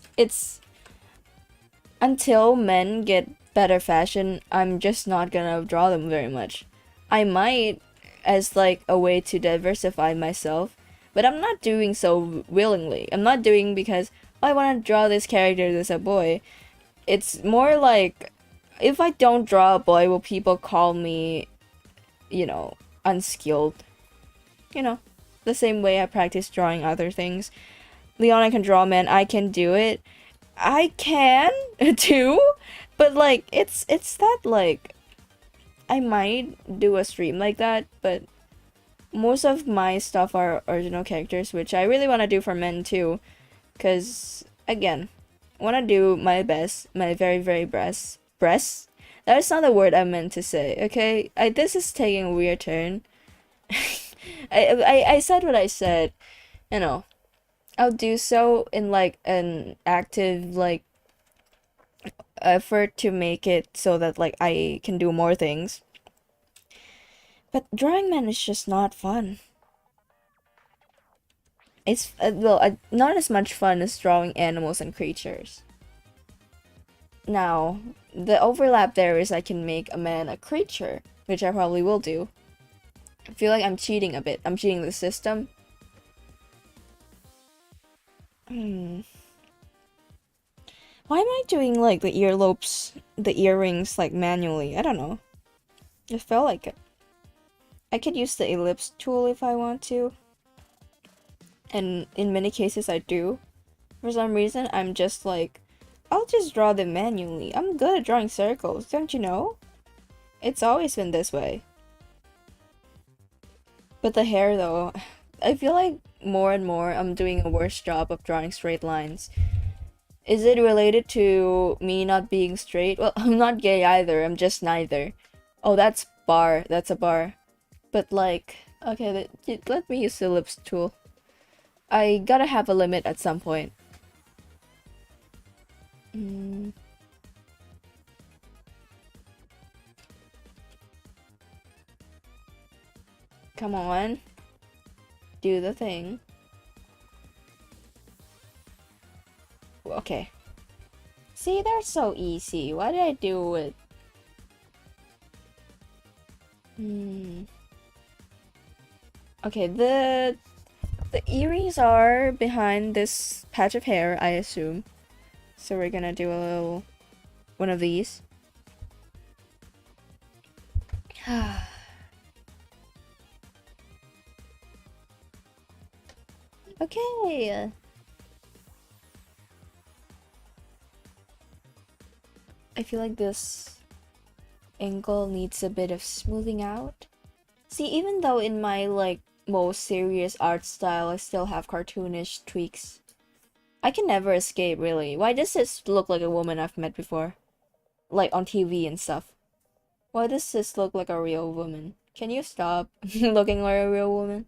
until men get better fashion, I'm just not gonna draw them very much. I might as like a way to diversify myself, but I'm not doing so willingly. I'm not doing because I want to draw this character as a boy. It's more like if I don't draw a boy, will people call me, you know, unskilled? You know, the same way I practice drawing other things. Leona can draw men, I can do it. I can too, but like it's that like I might do a stream like that, but most of my stuff are original characters, which I really want to do for men too, because again, I want to do my best, my very best. That is not the word I meant to say. Okay, this is taking a weird turn. I said what I said, you know. I'll do so in like an active like effort to make it so that like I can do more things. But drawing men is just not fun. It's well, not as much fun as drawing animals and creatures. Now, the overlap there is I can make a man a creature, which I probably will do. I feel like I'm cheating a bit. I'm cheating the system. Why am I doing like the earlobes, the earrings like manually? I don't know. It felt like it. I could use the ellipse tool if I want to. And in many cases I do. For some reason, I'm just like, I'll just draw them manually. I'm good at drawing circles, don't you know? It's always been this way. But the hair though, I feel like more and more I'm doing a worse job of drawing straight lines. Is it related to me not being straight? Well, I'm not gay either, I'm just neither. Oh, that's bar, that's a bar. But like, okay, let me use the ellipse tool. I gotta have a limit at some point. Come on. Do the thing. Okay. See, they're so easy. Why did I do it? Okay, the earrings are behind this patch of hair, I assume. So we're gonna do a little one of these. Okay. I feel like this angle needs a bit of smoothing out. See, even though in my like most serious art style I still have cartoonish tweaks. I can never escape, really. Why does this look like a woman I've met before? Like on TV and stuff. Why does this look like a real woman? Can you stop looking like a real woman?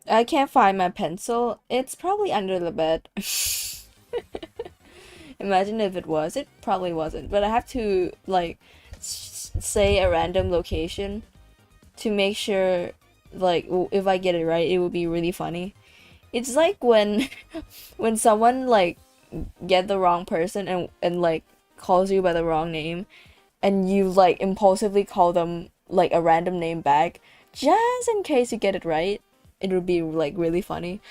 I can't find my pencil. It's probably under the bed. Imagine if it was. It probably wasn't. But I have to, like, say a random location to make sure, like, if I get it right, it would be really funny. It's like when when someone, like, get the wrong person and like, calls you by the wrong name, and you, like, impulsively call them, like, a random name back, just in case you get it right. It would be like really funny.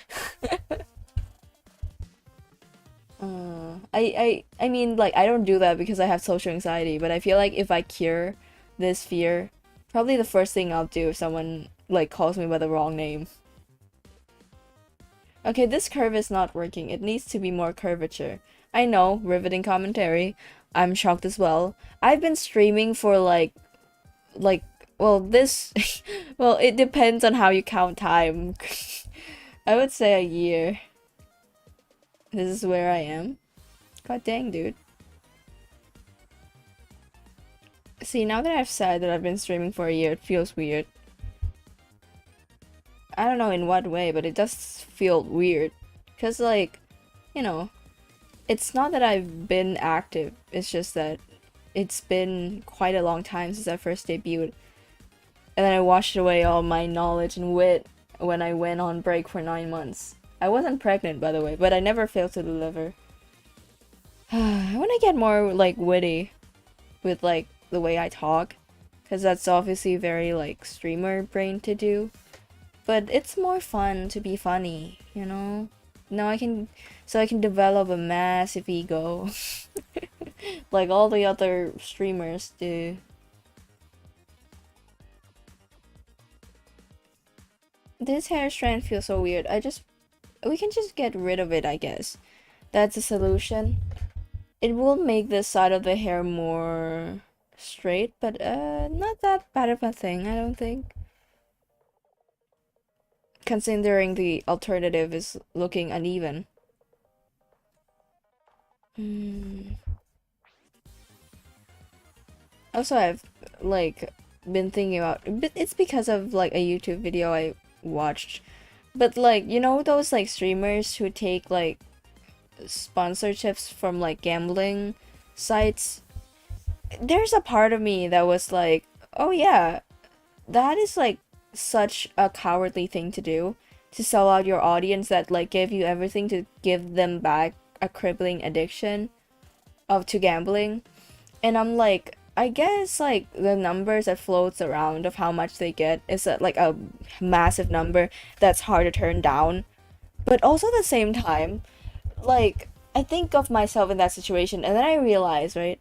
I mean, like, I don't do that because I have social anxiety, but I feel like if I cure this fear, probably the first thing I'll do if someone like calls me by the wrong name. Okay, this curve is not working. It needs to be more curvature. I know, riveting commentary. I'm shocked as well. I've been streaming for like well, this well, it depends on how you count time. I would say a year. This is where I am. God dang, dude. See, now that I've said that I've been streaming for a year, it feels weird. I don't know in what way, but it does feel weird. Cause like, you know, it's not that I've been active, it's just that it's been quite a long time since I first debuted. And then I washed away all my knowledge and wit when I went on break for 9 months. I wasn't pregnant, by the way, but I never failed to deliver. I want to get more, like, witty with, like, the way I talk. Because that's obviously very, like, streamer brain to do. But it's more fun to be funny, you know? Now I can develop a massive ego. Like all the other streamers do. This hair strand feels so weird. We can just get rid of it, I guess. That's a solution. It will make this side of the hair more straight, but not that bad of a thing, I don't think. Considering the alternative is looking uneven. Also, I've like been thinking about, but it's because of like a YouTube video I watched. But like, you know those like streamers who take like sponsorships from like gambling sites? There's a part of me that was like, oh yeah, that is like such a cowardly thing to do, to sell out your audience that like give you everything to give them back a crippling addiction to gambling. And I'm like, I guess like the numbers that floats around of how much they get is like a massive number that's hard to turn down. But also at the same time, like I think of myself in that situation and then I realize, right,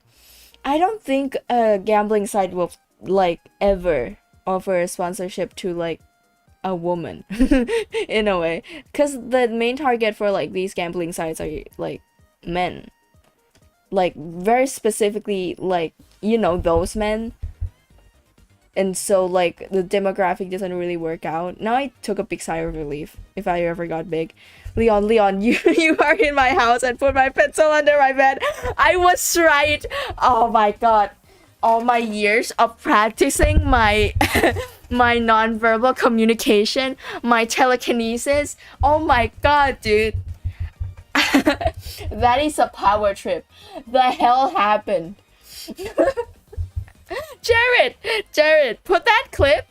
I don't think a gambling site will like ever offer a sponsorship to like a woman in a way, because the main target for like these gambling sites are like men, like very specifically, like, you know, those men. And so like the demographic doesn't really work out. Now I took a big sigh of relief, if I ever got big. Leon, you are in my house and put my pencil under my bed. I was right. Oh my god. All my years of practicing my my nonverbal communication, my telekinesis. Oh my god, dude. That is a power trip. The hell happened? Jared, put that clip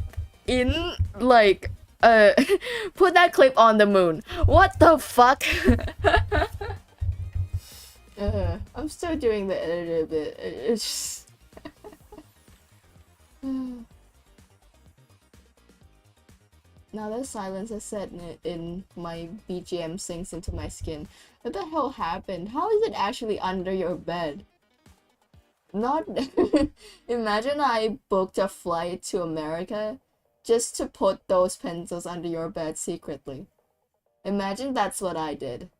in like put that clip on the moon. What the fuck? I'm still doing the edited bit. It's just now the silence has set in my BGM sinks into my skin. What the hell happened? How is it actually under your bed? Not imagine I booked a flight to America just to put those pencils under your bed secretly. Imagine that's what I did.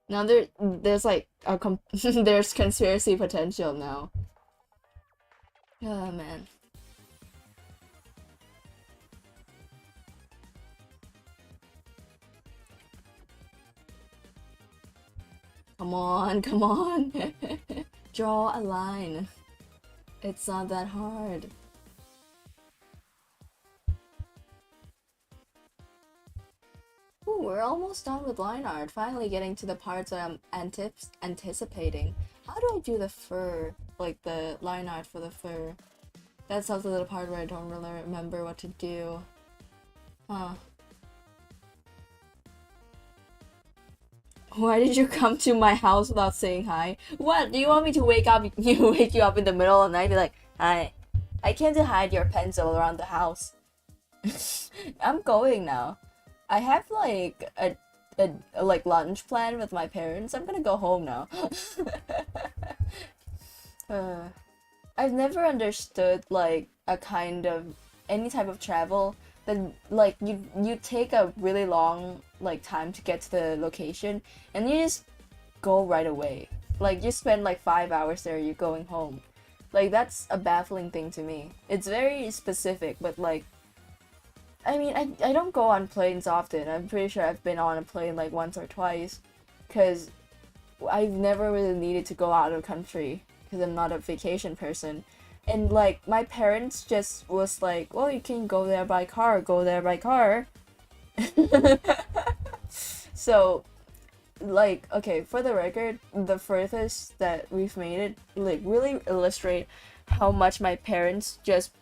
Now there's like a there's conspiracy potential now. Oh man. Come on. Draw a line. It's not that hard. Ooh, we're almost done with line art. Finally getting to the parts that I'm anticipating. How do I do the fur? Like the line art for the fur. That's also the part where I don't really remember what to do. Huh. Why did you come to my house without saying hi? What? Do you want me to wake you up in the middle of the night and be like, hi, I came to hide your pencil around the house. I'm going now. I have like a like lunch plan with my parents. I'm gonna go home now. I've never understood like a kind of any type of travel that like you take a really long like time to get to the location and you just go right away. Like you spend like 5 hours there, you're going home. Like that's a baffling thing to me. It's very specific, but like I mean I don't go on planes often. I'm pretty sure I've been on a plane like once or twice because I've never really needed to go out of the country because I'm not a vacation person. And like my parents just was like, well, you can go there by car. So like, okay, for the record, the furthest that we've made it, like, really illustrate how much my parents just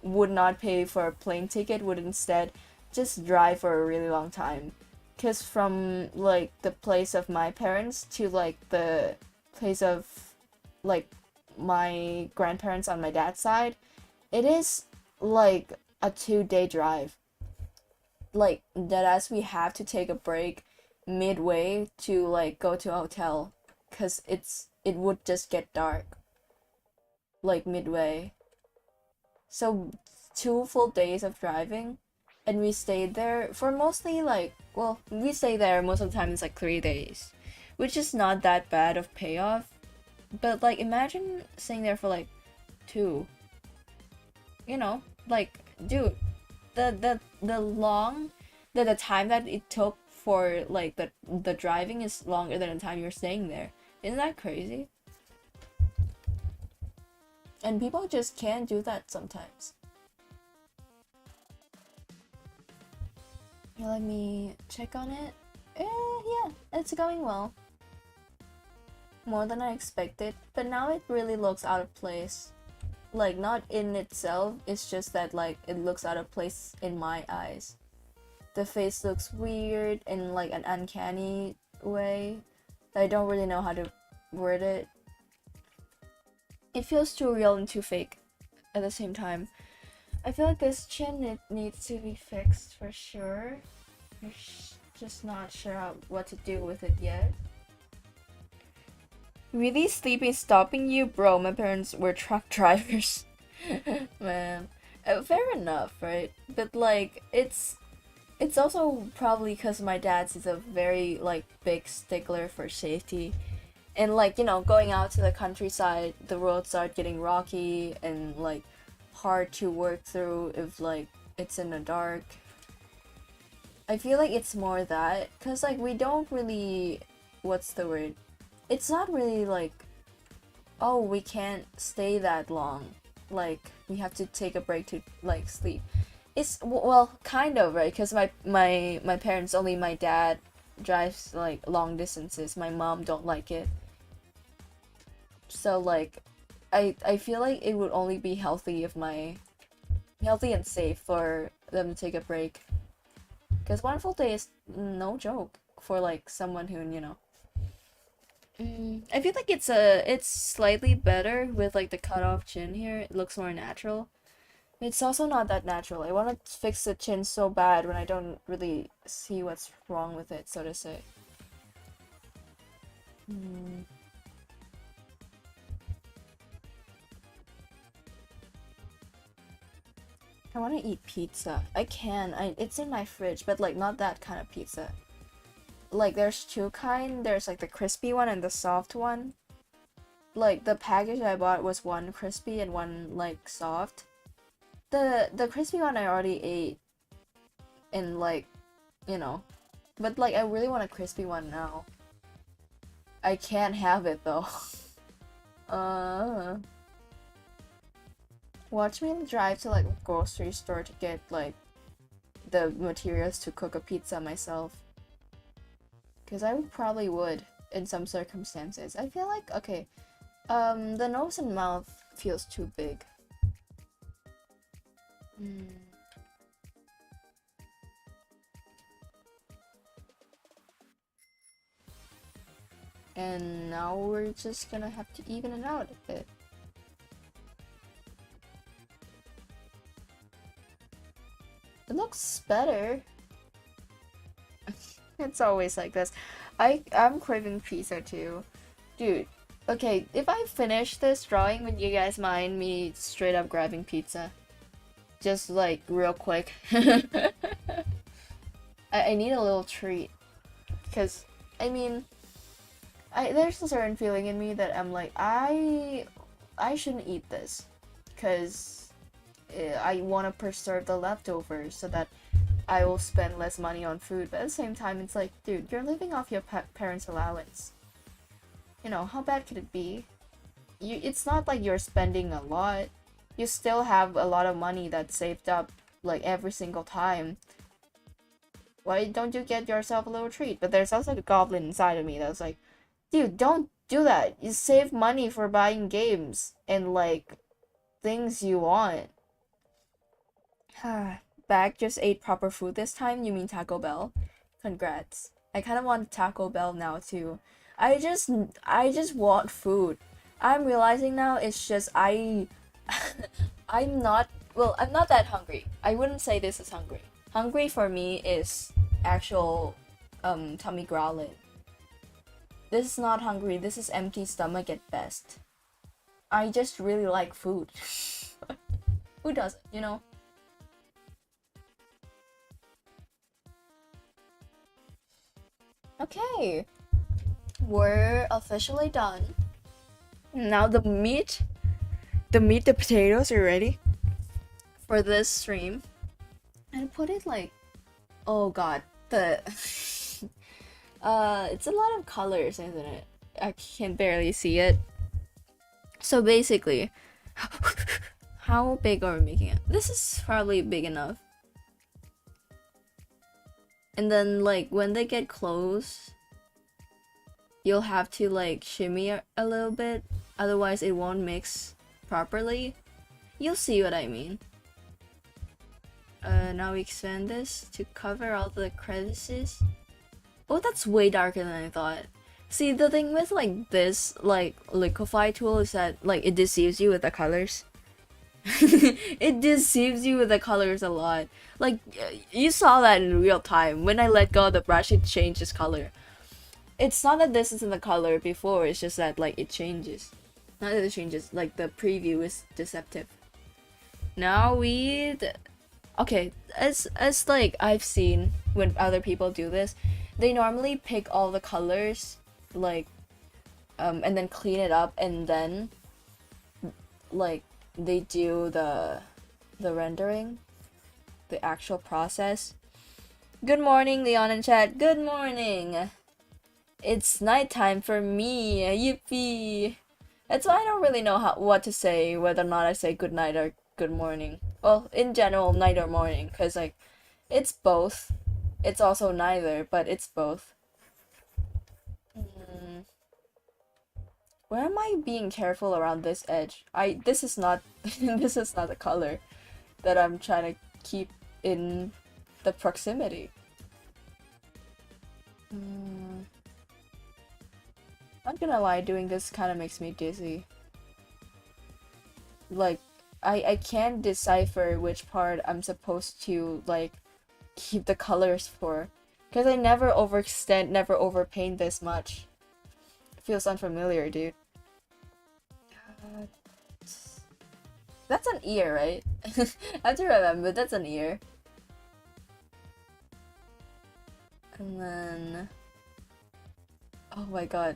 would not pay for a plane ticket, would instead just drive for a really long time. Because from, like, the place of my parents to, like, the place of, like, my grandparents on my dad's side, it is, like, a 2-day drive. Like, that as we have to take a break midway to, like, go to a hotel. Because it would just get dark, like, midway. So 2 full days of driving, and we stayed there for mostly like, well, we stay there most of the time. It's like 3 days, which is not that bad of payoff. But like, imagine staying there for like 2. You know, like, dude, the long the time that it took for like the driving is longer than the time you're staying there. Isn't that crazy? And people just can't do that sometimes. Let me check on it. Yeah, it's going well. More than I expected, but now it really looks out of place. Like, not in itself, it's just that, like, it looks out of place in my eyes. The face looks weird in, like, an uncanny way. I don't really know how to word it. It feels too real and too fake at the same time. I feel like this chin, it needs to be fixed for sure. I'm just not sure what to do with it yet. Really sleeping stopping you? Bro, my parents were truck drivers. Man. Fair enough, right? But like, it's also probably because my dad's is a very like big stickler for safety. And like, you know, going out to the countryside, the roads start getting rocky and like hard to work through if like it's in the dark. I feel like it's more that, cause like we don't really, what's the word? It's not really like, oh, we can't stay that long. Like, we have to take a break to like sleep. It's, well, kind of, right? Cause my parents, only my dad drives like long distances. My mom don't like it. So like, I feel like it would only be healthy and safe for them to take a break. Because 1 full day is no joke for like someone who, you know. I feel like it's slightly better with like the cut off chin here. It looks more natural. It's also not that natural. I want to fix the chin so bad when I don't really see what's wrong with it, so to say. I want to eat pizza. I can. It's in my fridge, but like not that kind of pizza. Like there's 2 kind. There's like the crispy one and the soft one. Like the package I bought was 1 crispy and 1 like soft. The crispy one I already ate. And like, you know. But like I really want a crispy one now. I can't have it though. Watch me drive to like a grocery store to get like the materials to cook a pizza myself. Cause I probably would in some circumstances. I feel like, okay, the nose and mouth feels too big. And now we're just gonna have to even it out a bit. It looks better. It's always like this. I'm craving pizza too. Dude, okay, if I finish this drawing, would you guys mind me straight up grabbing pizza? Just like real quick. I need a little treat. Because, I mean, there's a certain feeling in me that I'm like, I shouldn't eat this. Because I want to preserve the leftovers so that I will spend less money on food. But at the same time, it's like, dude, you're living off your parents' allowance. You know, how bad could it be? It's not like you're spending a lot. You still have a lot of money that's saved up, like, every single time. Why don't you get yourself a little treat? But there's also the goblin inside of me that's like, dude, don't do that. You save money for buying games and like things you want. Bag just ate proper food this time? You mean Taco Bell? Congrats. I kind of want Taco Bell now too. I just want food. I'm realizing now it's just I'm not I'm not that hungry. I wouldn't say this is hungry. Hungry for me is actual tummy growling. This is not hungry. This is empty stomach at best. I just really like food. Who doesn't, you know? Okay. We're officially done. Now the meat, the potatoes are ready for this stream. And put it like, oh god, the it's a lot of colors, isn't it? I can barely see it. So basically, how big are we making it? This is probably big enough. And then like when they get close, you'll have to like shimmy a little bit, otherwise it won't mix properly. You'll see what I mean. Now we expand this to cover all the crevices. Oh, that's way darker than I thought. See, the thing with like this like liquefy tool is that like it deceives you with the colors. It deceives you with the colors a lot. Like you saw that in real time. When I let go of the brush, it changes color. It's not that this isn't the color before, it's just that like it changes. Not that it changes, like the preview is deceptive. Now okay, as like I've seen when other people do this, they normally pick all the colors like and then clean it up, and then like they do the rendering, the actual process. Good morning, Leon in chat. Good morning. It's nighttime for me. Yippee. That's why I don't really know what to say, whether or not I say good night or good morning. Well, in general, night or morning, because like it's both. It's also neither, but it's both. Where am I being careful around this edge? This is not this is not the color that I'm trying to keep in the proximity. Not gonna lie, doing this kind of makes me dizzy. Like, I can't decipher which part I'm supposed to, like, keep the colors for. Because I never overextend, never overpaint this much. It feels unfamiliar, dude. That's an ear, right? I have to remember, that's an ear. And then... oh my god.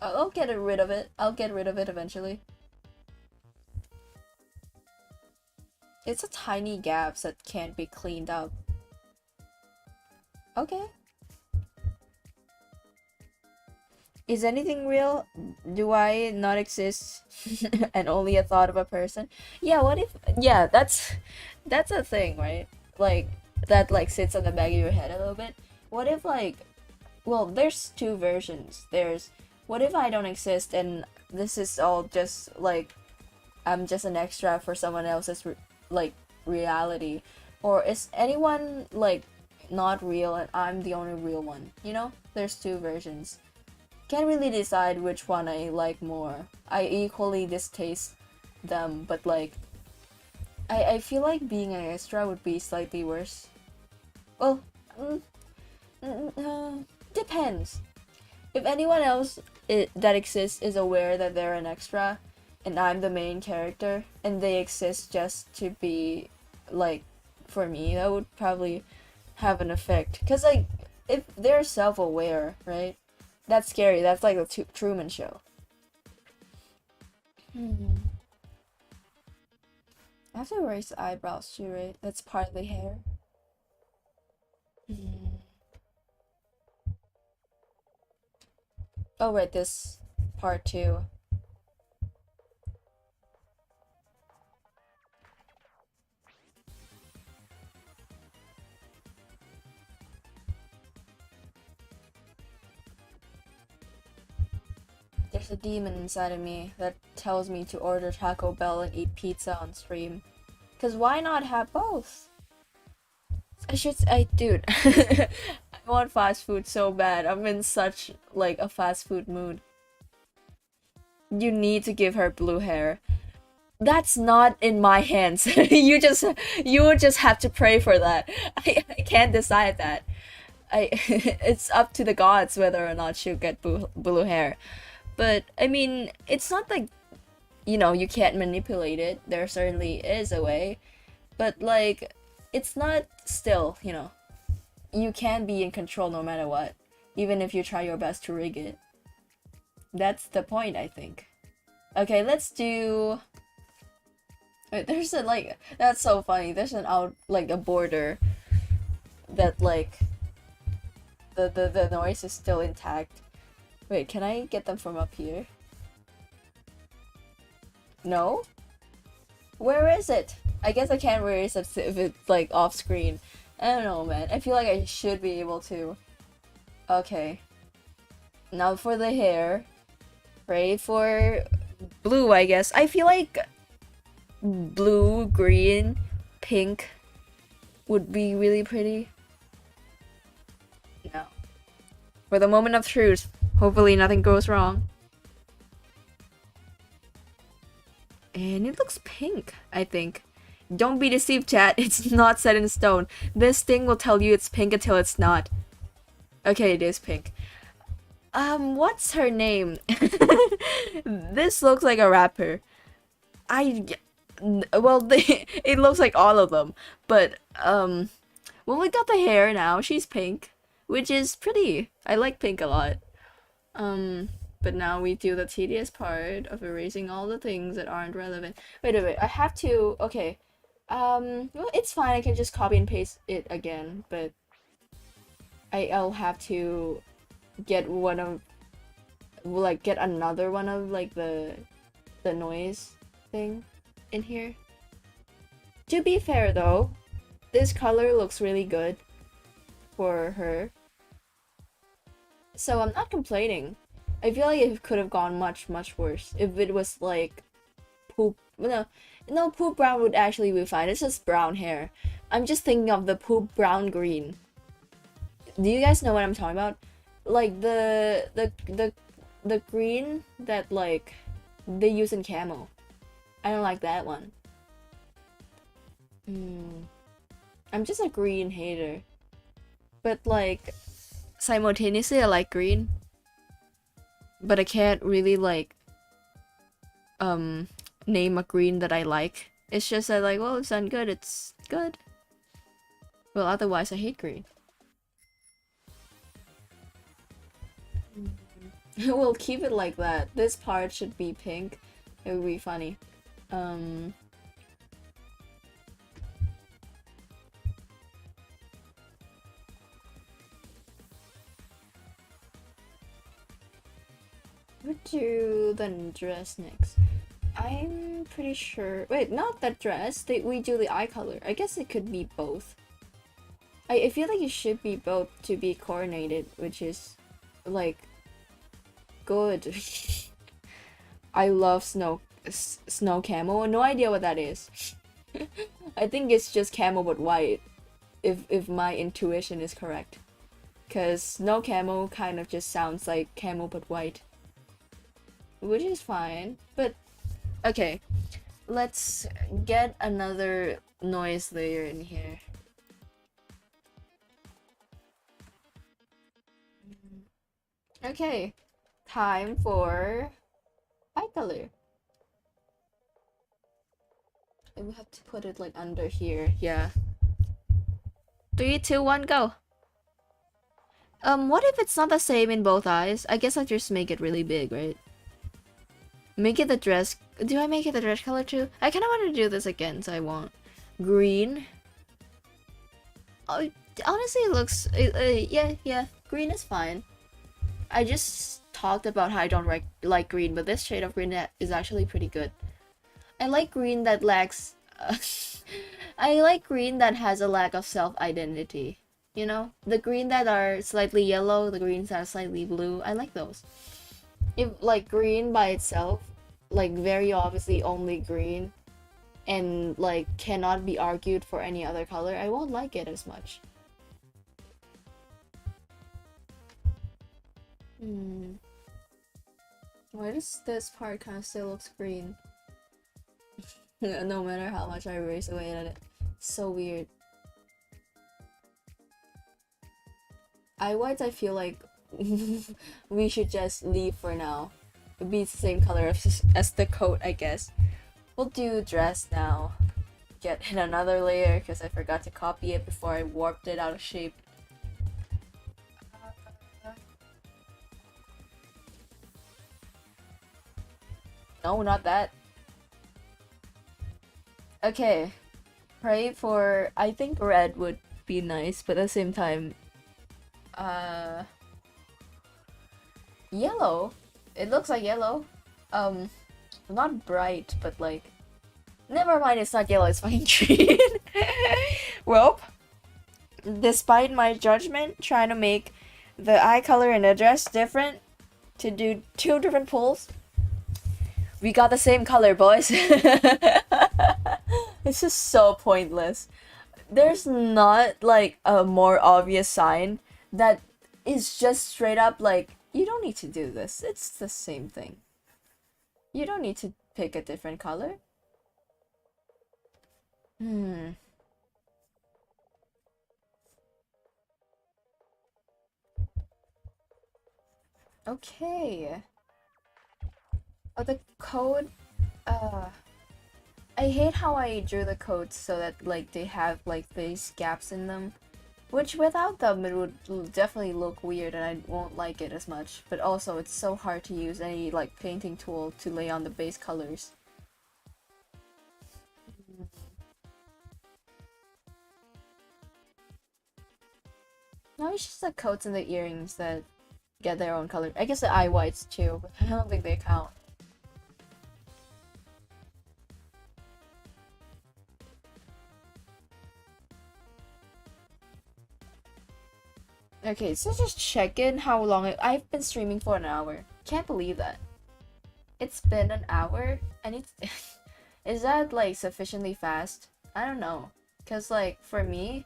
I'll get rid of it. I'll get rid of it eventually. It's a tiny gaps that can't be cleaned up. Okay. Is anything real? Do I not exist and only a thought of a person? Yeah, what if... yeah, that's a thing, right? Like, that like sits on the back of your head a little bit. What if like... well, there's two versions. There's... what if I don't exist and this is all just like... I'm just an extra for someone else's like reality? Or is anyone like not real and I'm the only real one? You know? There's two versions. Can't really decide which one I like more. I equally distaste them, but like I feel like being an extra would be slightly worse. Well, depends. If anyone else that exists is aware that they're an extra and I'm the main character and they exist just to be like for me, that would probably have an effect. Cause like if they're self-aware, right? That's scary. That's like the Truman Show. I have to erase the eyebrows too, right? That's partly hair. Oh, right, this part too. There's a demon inside of me that tells me to order Taco Bell and eat pizza on stream. Cause why not have both? Dude, I want fast food so bad. I'm in such, like, a fast food mood. You need to give her blue hair. That's not in my hands. you would just have to pray for that. I can't decide that. It's up to the gods whether or not she'll get blue hair. But, I mean, it's not like, you know, you can't manipulate it. There certainly is a way. But, like, it's not still, you know, you can be in control no matter what. Even if you try your best to rig it. That's the point, I think. Okay, let's do... Wait, there's a, like, that's so funny. There's an like, a border that, like, the noise is still intact. Wait, can I get them from up here? No? Where is it? I guess I can't erase it if it's, like, off screen. I don't know, man. I feel like I should be able to. Okay. Now for the hair. Pray for blue, I guess. I feel like blue, green, pink would be really pretty. No. For the moment of truth. Hopefully nothing goes wrong. And it looks pink, I think. Don't be deceived, chat. It's not set in stone. This thing will tell you it's pink until it's not. Okay, it is pink. What's her name? This looks like a rapper. Well, it looks like all of them. But, well, we got the hair now. She's pink, which is pretty. I like pink a lot. But now we do the tedious part of erasing all the things that aren't relevant. Wait, I have to, okay. Well, it's fine, I can just copy and paste it again, but I'll have to get one of, like, get another one of, like, the noise thing in here. To be fair, though, this color looks really good for her. So I'm not complaining. I feel like it could have gone much, much worse if it was like poop. No, poop brown would actually be fine. It's just brown hair. I'm just thinking of the poop brown green. Do you guys know what I'm talking about? Like the green that, like, they use in camo. I don't like that one. I'm just a green hater. But, like, simultaneously I like green. But I can't really, like, name a green that I like. It's just that, like, well, it's done good, it's good. Well, otherwise I hate green. We'll keep it like that. This part should be pink. It would be funny. We'll do the dress next. I'm pretty sure. Wait, not that dress. We do the eye color. I guess it could be both. I feel like it should be both to be coordinated, which is, like, good. I love snow camo. No idea what that is. I think it's just camo but white. If my intuition is correct, cause snow camo kind of just sounds like camo but white. Which is fine, but okay, let's get another noise layer in here. Okay, time for eye color. And we have to put it, like, under here. Yeah. 3, 2, 1, go. What if it's not the same in both eyes? I guess I just make it really big, right? Make it the dress. Do I make it the dress color too? I kind of want to do this again, so I want green. Oh, honestly, it looks. Yeah. Green is fine. I just talked about how I don't like green, but this shade of green is actually pretty good. I like green that lacks. I like green that has a lack of self-identity. You know, the green that are slightly yellow, the greens that are slightly blue. I like those. If like green by itself, like very obviously only green, and like cannot be argued for any other color, I won't like it as much. Why does this part kind of still looks green? No matter how much I erase away at it. So weird. Eye whites, I feel like we should just leave for now. It'd be the same color as the coat, I guess. We'll do dress now. Get in another layer because I forgot to copy it before I warped it out of shape. No, not that. Okay. Pray for... I think red would be nice, but at the same time... Yellow? It looks like yellow. Not bright, but like... Never mind, it's not yellow, it's fucking green. Well, despite my judgment, trying to make the eye color in the dress different to do 2 different pulls, we got the same color, boys. It's just so pointless. There's not like a more obvious sign that is just straight up like, you don't need to do this. It's the same thing. You don't need to pick a different color. Okay. Oh, the code, I hate how I drew the codes so that like they have like these gaps in them, which without them it would definitely look weird and I won't like it as much. But also it's so hard to use any like painting tool to lay on the base colors. No, it's just the coats and the earrings that get their own color. I guess the eye whites too, but I don't think they count. Okay, so just check in how long I've been streaming for an hour. Can't believe that. It's been an hour and it's is that like sufficiently fast? I don't know. Cause like for me,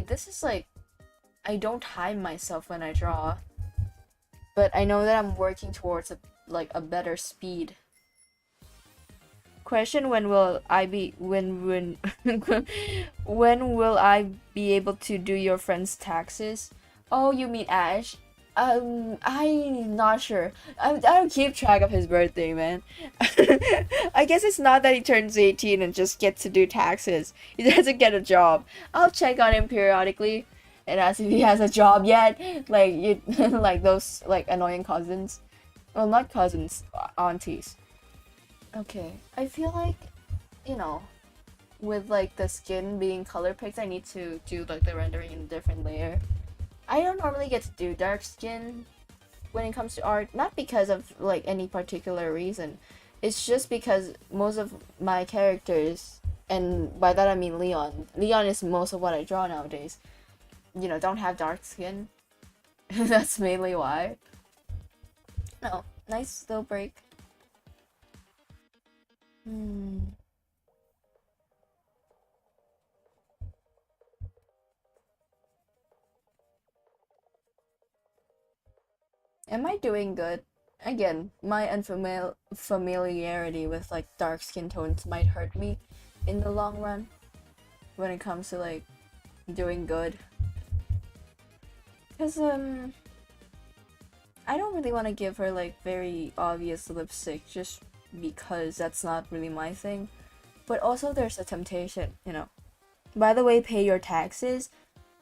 this is like I don't time myself when I draw. But I know that I'm working towards a better speed. Question: when will I be when will I be able to do your friend's taxes? Oh, you mean Ash? I'm not sure. I don't keep track of his birthday, man. I guess it's not that he turns 18 and just gets to do taxes. He doesn't get a job. I'll check on him periodically and ask if he has a job yet. Like you, like those like annoying cousins. Well, not cousins, aunties. Okay, I feel like, you know, with like the skin being color picked, I need to do like the rendering in a different layer. I don't normally get to do dark skin when it comes to art, not because of like any particular reason. It's just because most of my characters, and by that I mean Leon. Leon is most of what I draw nowadays. You know, don't have dark skin. That's mainly why. No, nice little break. Am I doing good? Again, my unfamiliarity with like dark skin tones might hurt me in the long run when it comes to like doing good. Cause I don't really want to give her like very obvious lipstick just because that's not really my thing. But also there's a temptation, you know. By the way, pay your taxes.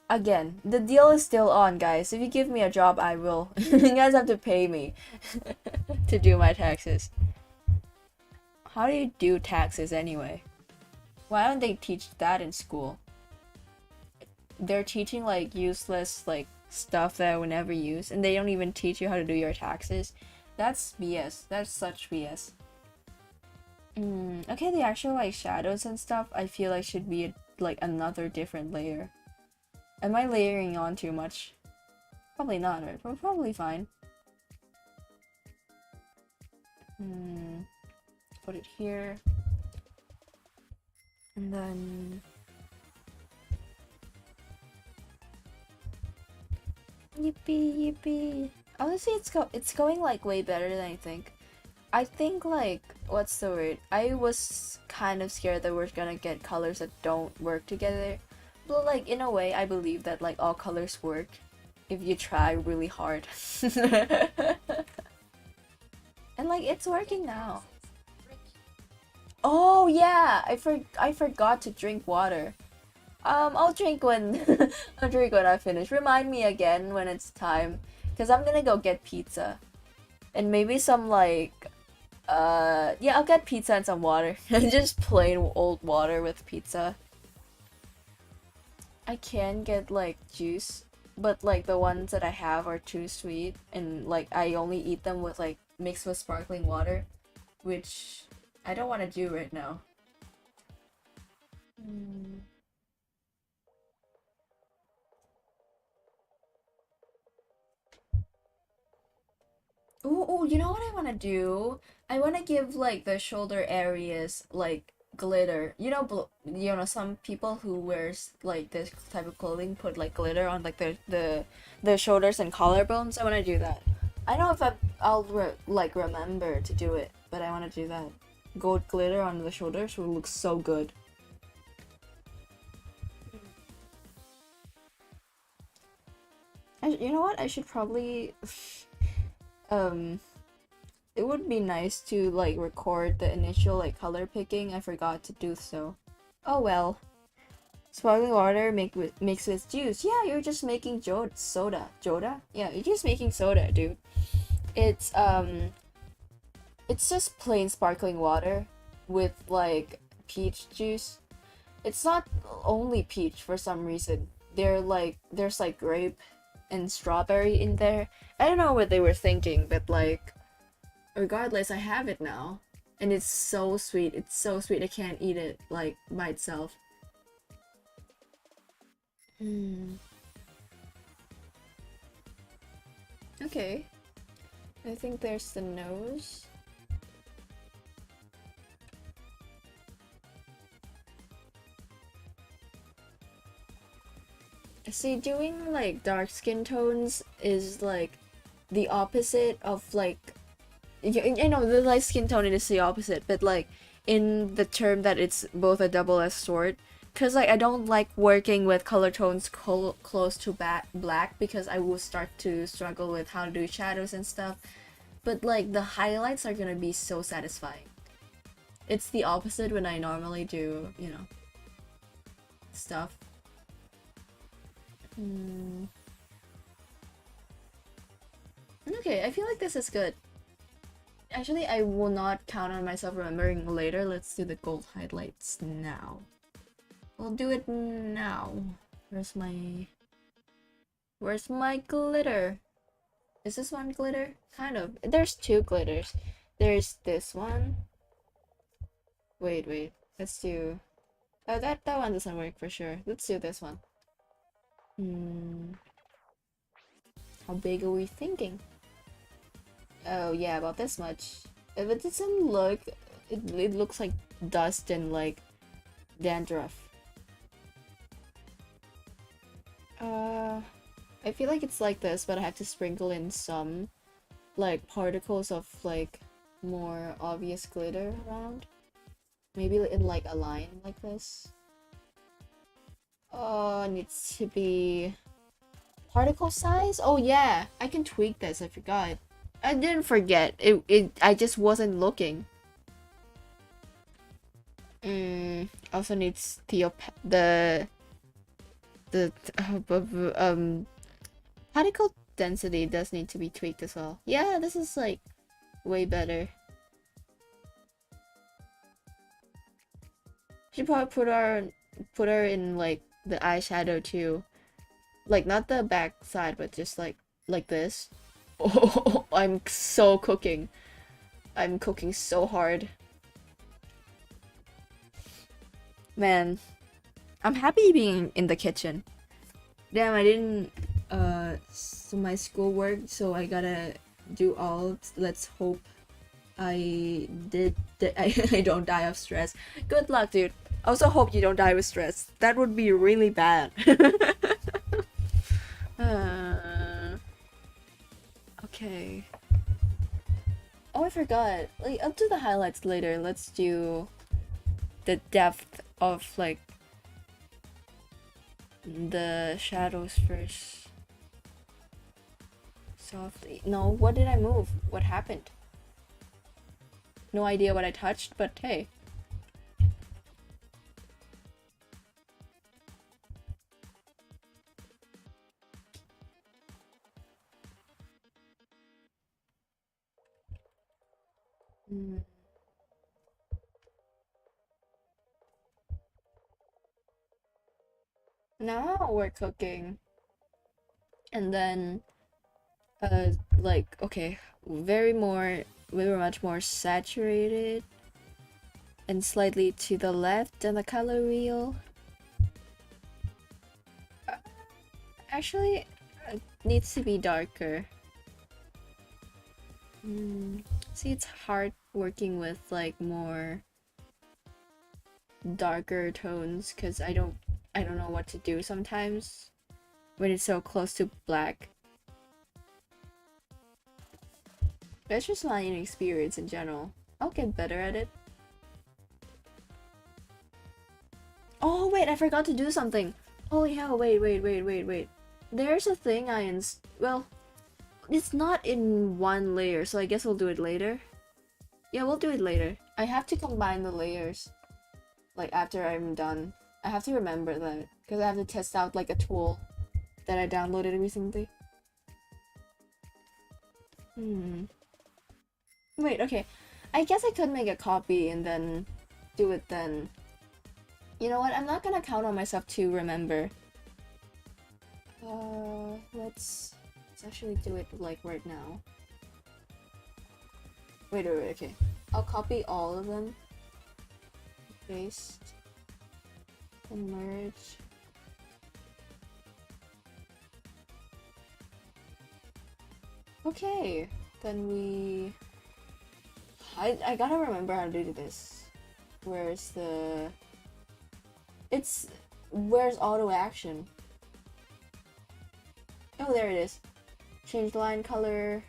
Again, the deal is still on, guys. If you give me a job, I will. You guys have to pay me to do my taxes. How do you do taxes anyway? Why don't they teach that in school? They're teaching like useless like stuff that I would never use, and they don't even teach you how to do your taxes. That's BS. That's such BS. Okay, the actual like shadows and stuff, I feel like should be like another different layer. Am I layering on too much? Probably not, right? We're probably fine. Put it here. And then yippee yippee. Honestly, it's going like way better than I think. I think like what's the word? I was kind of scared that we're gonna get colors that don't work together. But like in a way I believe that like all colors work if you try really hard. And like it's working now. Oh yeah, I forgot to drink water. I'll drink when I'll drink when I finish. Remind me again when it's time, cause I'm gonna go get pizza, and maybe some like, yeah, I'll get pizza and some water. Just plain old water with pizza. I can get like juice, but like the ones that I have are too sweet, and like I only eat them with like mixed with sparkling water, which I don't want to do right now. Oh, you know what I want to do? I want to give like the shoulder areas like glitter. You know some people who wears like this type of clothing put like glitter on like the shoulders and collarbones. I want to do that. I don't know if I'll remember to do it, but I want to do that. Gold glitter on the shoulders will look so good. You know what? I should probably um it would be nice to like record the initial like color picking. I forgot to do so. Oh well. Sparkling water mixed with juice. Yeah, you're just making soda. Joda? Yeah, you're just making soda, dude. It's it's just plain sparkling water with like peach juice. It's not only peach for some reason. There's like grape and strawberry in there. I don't know what they were thinking, but like regardless, I have it now. And it's so sweet. It's so sweet. I can't eat it like by itself. Okay. I think there's the nose. See, doing like dark skin tones is like the opposite of like you know the light skin tone is the opposite, but like in the term that it's both a double-edged sword, because like I don't like working with color tones close to black because I will start to struggle with how to do shadows and stuff, but like the highlights are gonna be so satisfying. It's the opposite when I normally do, you know, stuff. Okay, I feel like this is good. Actually, I will not count on myself remembering later. Let's do the gold highlights now. We'll do it now. Where's my glitter? Is this one glitter? Kind of. There's two glitters. There's this one. Wait. Let's do... Oh, that one doesn't work for sure. Let's do this one. How big are we thinking? Oh yeah, about this much. If it doesn't look... It looks like dust and like dandruff. I feel like it's like this, but I have to sprinkle in some like particles of like more obvious glitter around. Maybe in like a line like this. Oh, it needs to be particle size? Oh yeah, I can tweak this, I forgot. I didn't forget. I just wasn't looking. Also needs the particle density does need to be tweaked as well. Yeah, this is like way better. Should probably put her in like the eyeshadow too. Like not the back side, but just like this. Oh, I'm so cooking. I'm cooking so hard. Man, I'm happy being in the kitchen. Damn, I didn't so my schoolwork, so I gotta do all. Let's hope I don't die of stress. Good luck, dude. Also hope you don't die with stress. That would be really bad. Okay. Oh, I forgot. Like, I'll do the highlights later. Let's do the depth of like the shadows first. Softly. No, what did I move? What happened? No idea what I touched, but hey. Now we're cooking. And then like, okay, very much more saturated and slightly to the left on the color wheel. Actually, it needs to be darker. See, it's hard working with like more darker tones because I don't know what to do sometimes when it's so close to black. That's just my inexperience in general. I'll get better at it. Oh wait, I forgot to do something. Holy hell, wait. There's a thing well, it's not in one layer, so I guess we'll do it later. Yeah, we'll do it later. I have to combine the layers. Like after I'm done. I have to remember that. Because I have to test out like a tool that I downloaded recently. Wait, okay. I guess I could make a copy and then do it then. You know what? I'm not gonna count on myself to remember. Let's actually do it like right now. Wait, okay. I'll copy all of them. Paste. And merge. Okay, then we... I gotta remember how to do this. Where's auto action? Oh, there it is. Change line color.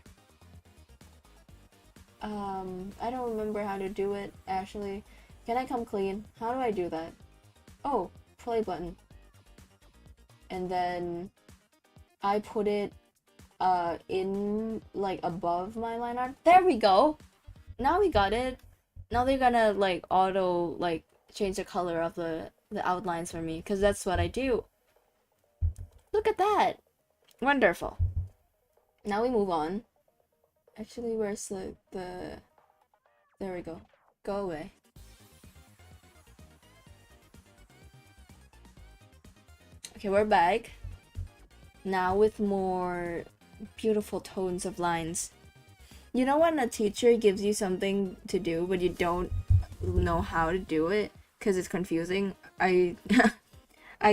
I don't remember how to do it, actually. Can I come clean? How do I do that? Oh, play button. And then I put it in like above my line art. There we go! Now we got it. Now they're gonna like auto like change the color of the outlines for me, because that's what I do. Look at that! Wonderful. Now we move on. Actually, where's the... There we go. Go away. Okay, we're back. Now with more beautiful tones of lines. You know when a teacher gives you something to do, but you don't know how to do it because it's confusing? I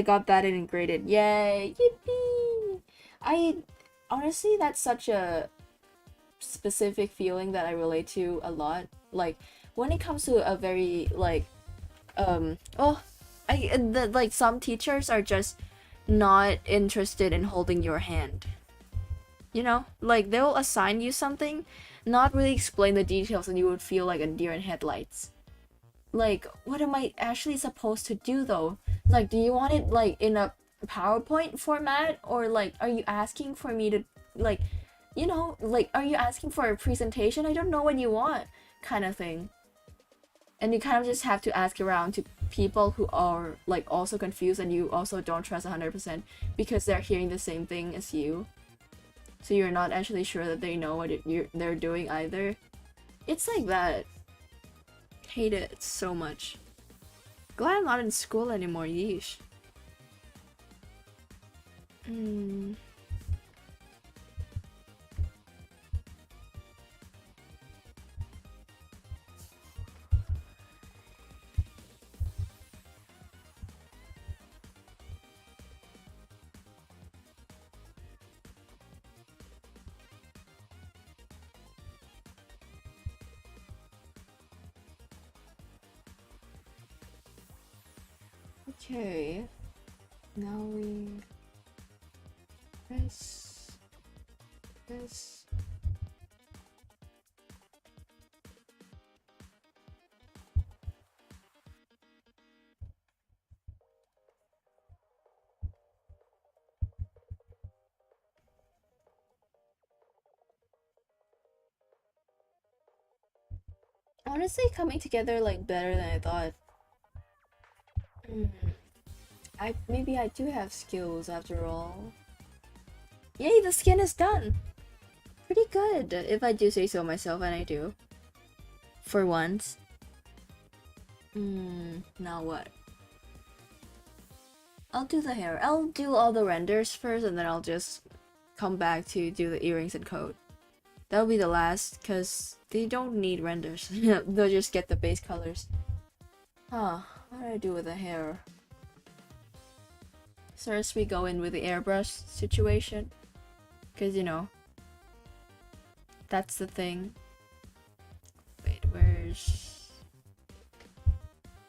got that integrated. Yay! Yippee! Honestly, that's such a specific feeling that I relate to a lot. Like when it comes to a very like like some teachers are just not interested in holding your hand. You know, like they'll assign you something, not really explain the details, and you would feel like a deer in headlights. Like, what am I actually supposed to do though? Like, do you want it like in a PowerPoint format, or like are you asking for me to like, you know, like are you asking for a presentation? I don't know what you want, kind of thing. And you kind of just have to ask around to people who are like also confused and you also don't trust 100% because they're hearing the same thing as you. So you're not actually sure that they know what they're doing either. It's like that. Hate it so much. Glad I'm not in school anymore, yeesh. Okay. Now we press this. Honestly, coming together like better than I thought. Maybe I do have skills after all. Yay, the skin is done! Pretty good, if I do say so myself, and I do. For once. Now what? I'll do the hair. I'll do all the renders first, and then I'll just come back to do the earrings and coat. That'll be the last, because they don't need renders. They'll just get the base colors. Huh, what do I do with the hair? First we go in with the airbrush situation. Because, you know, that's the thing. Wait, where's...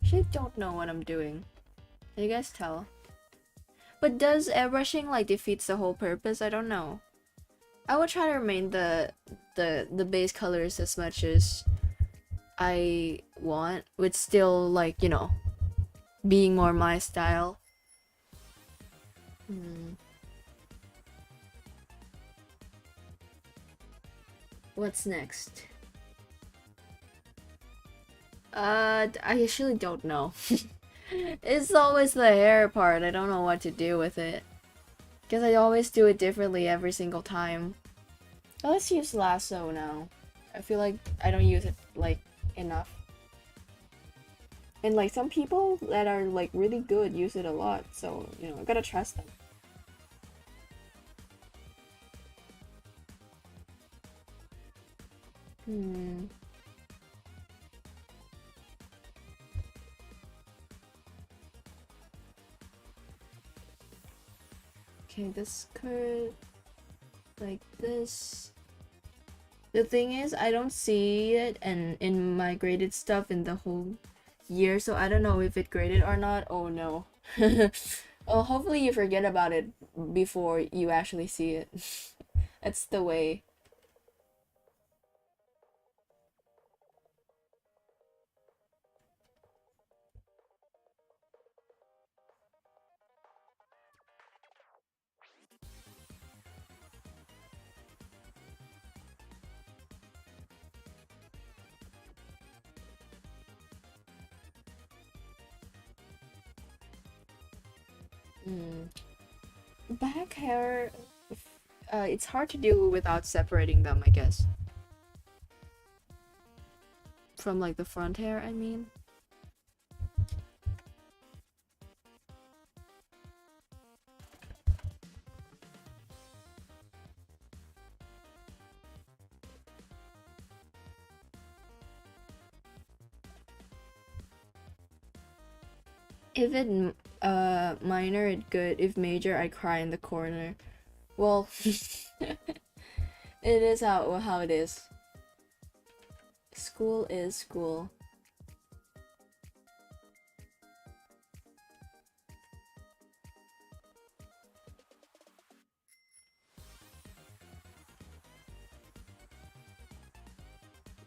Actually, don't know what I'm doing. Can you guys tell? But does airbrushing like defeats the whole purpose? I don't know. I would try to remain the base colors as much as I want, with still like, you know, being more my style. What's next? I actually don't know. It's always the hair part. I don't know what to do with it. Because I always do it differently every single time. Oh, let's use lasso now. I feel like I don't use it, like, enough. And, like, some people that are, like, really good use it a lot. So, you know, I gotta trust them. Okay, this could... like this. The thing is, I don't see it and in my graded stuff in the whole year, so I don't know if it graded or not. Oh no. Well, hopefully you forget about it before you actually see it. That's the way. Back hair, it's hard to do without separating them, I guess. From like the front hair, I mean. If it minor, it good. If major, I cry in the corner. Well, it is how it is. School is school.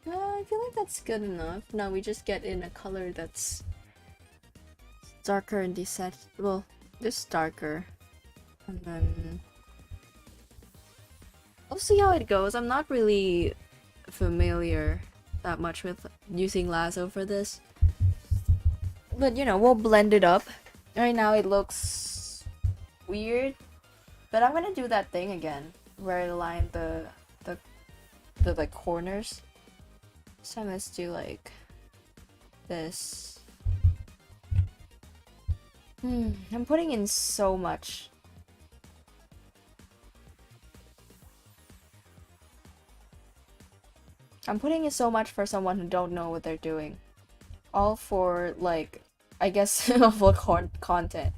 I feel like that's good enough. Now we just get in a color that's darker and deset. Well, just darker. And then we'll see how it goes. I'm not really familiar that much with using lasso for this. But you know, we'll blend it up. Right now it looks weird. But I'm gonna do that thing again. Where I line the like corners. This time let's do like this. I'm putting in so much. I'm putting in so much for someone who don't know what they're doing. All for like, I guess for content.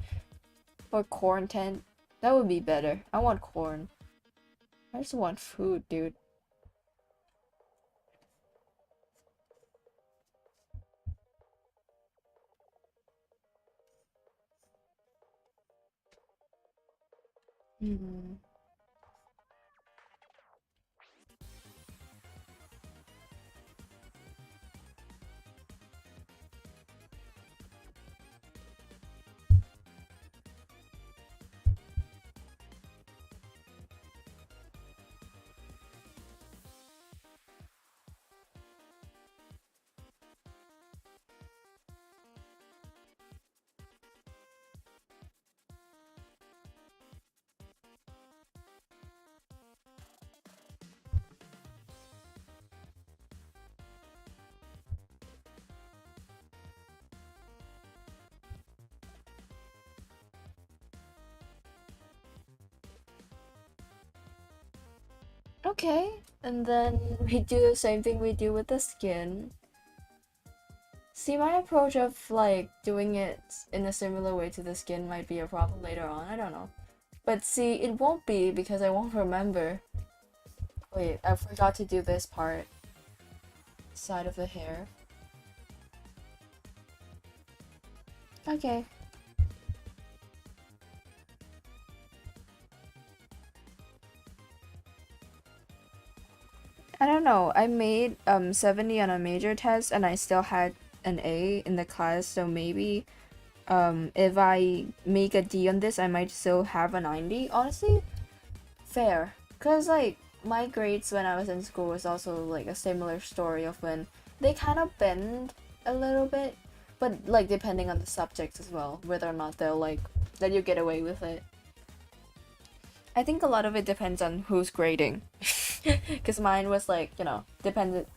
For content, that would be better. I want corn. I just want food, dude. Mm. Okay, and then we do the same thing we do with the skin. See, my approach of like doing it in a similar way to the skin might be a problem later on, I don't know. But see, it won't be because I won't remember. Wait, I forgot to do this part. Side of the hair. Okay. I don't know. I made 70 on a major test and I still had an A in the class, so maybe if I make a D on this, I might still have a 90. Honestly, fair. Cause like my grades when I was in school was also like a similar story of when they kind of bend a little bit, but like depending on the subjects as well, whether or not they'll like let you get away with it. I think a lot of it depends on who's grading. Because mine was like, you know, dependent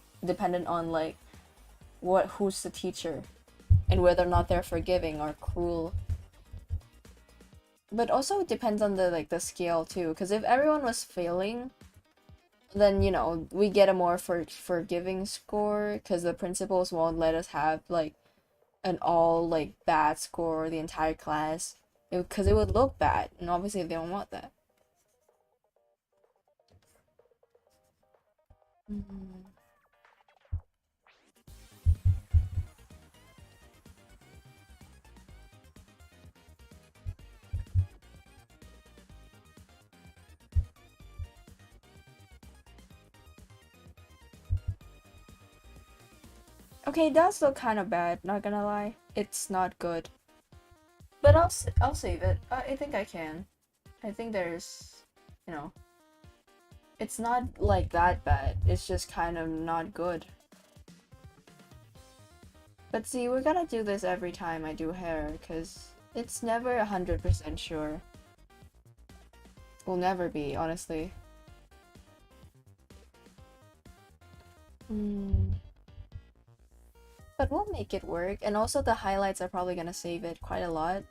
on like who's the teacher and whether or not they're forgiving or cruel. But also it depends on the like the scale too, because if everyone was failing, then you know we get a more forgiving score because the principals won't let us have like an all like bad score the entire class because it would look bad and obviously they don't want that. Mm. Okay, it does look kind of bad, not gonna lie. It's not good. But I'll save it. I think I can. I think there's, you know, it's not like that bad. It's just kind of not good. But see, we're gonna do this every time I do hair, because it's never 100% sure. Will never be, honestly. Hmm. But we'll make it work. And also the highlights are probably gonna save it quite a lot.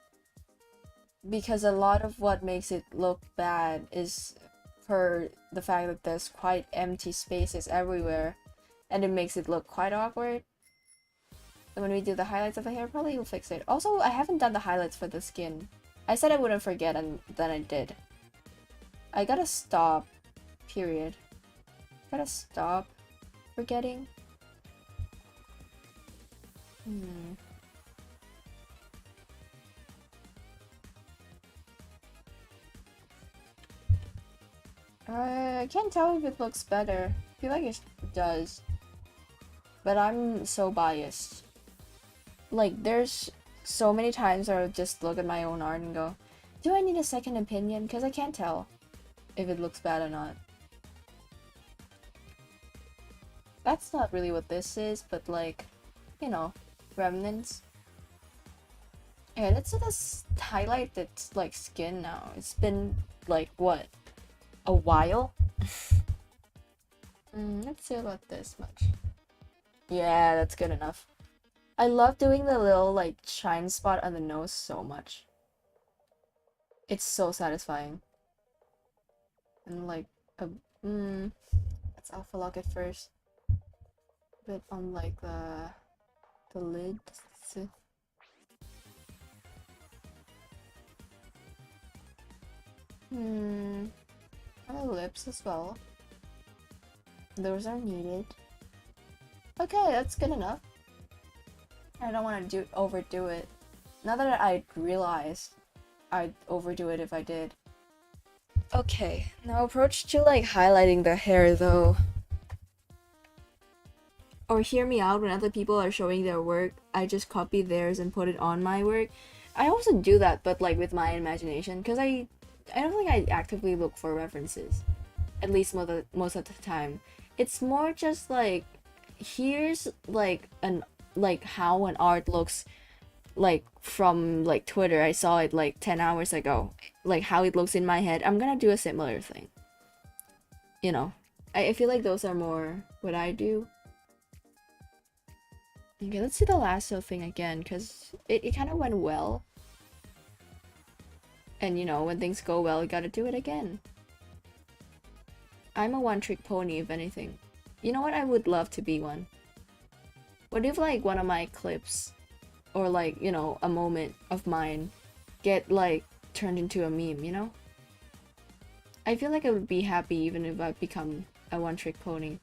Because a lot of what makes it look bad is for the fact that there's quite empty spaces everywhere. And it makes it look quite awkward. And when we do the highlights of the hair, probably will fix it. Also, I haven't done the highlights for the skin. I said I wouldn't forget and then I did. I gotta stop. Period. Gotta stop forgetting. Hmm. I can't tell if it looks better. I feel like it does. But I'm so biased. Like, there's so many times where I would just look at my own art and go, do I need a second opinion? Because I can't tell if it looks bad or not. That's not really what this is, but like, you know, remnants. Okay, let's just highlight its like skin now. It's been like what? A while? Let's see about this much. Yeah, that's good enough. I love doing the little like shine spot on the nose so much. It's so satisfying. And like a let's alpha lock it first. A bit on like the lid. On the lips as well. Those are needed. Okay, that's good enough. I don't want to overdo it. Now that I realized I'd overdo it if I did. Okay, now approach to like highlighting the hair though. Or hear me out, when other people are showing their work, I just copy theirs and put it on my work. I also do that, but like with my imagination, because I don't think I actively look for references, at least most of the time. It's more just like, here's like how an art looks like from like Twitter. I saw it like 10 hours ago, like how it looks in my head. I'm gonna do a similar thing, you know. I feel like those are more what I do. Okay, let's see the lasso thing again, because it kind of went well. And you know, when things go well, you gotta do it again. I'm a one-trick pony, if anything. You know what? I would love to be one. What if like one of my clips, or like, you know, a moment of mine, get like turned into a meme, you know? I feel like I would be happy even if I become a one-trick pony.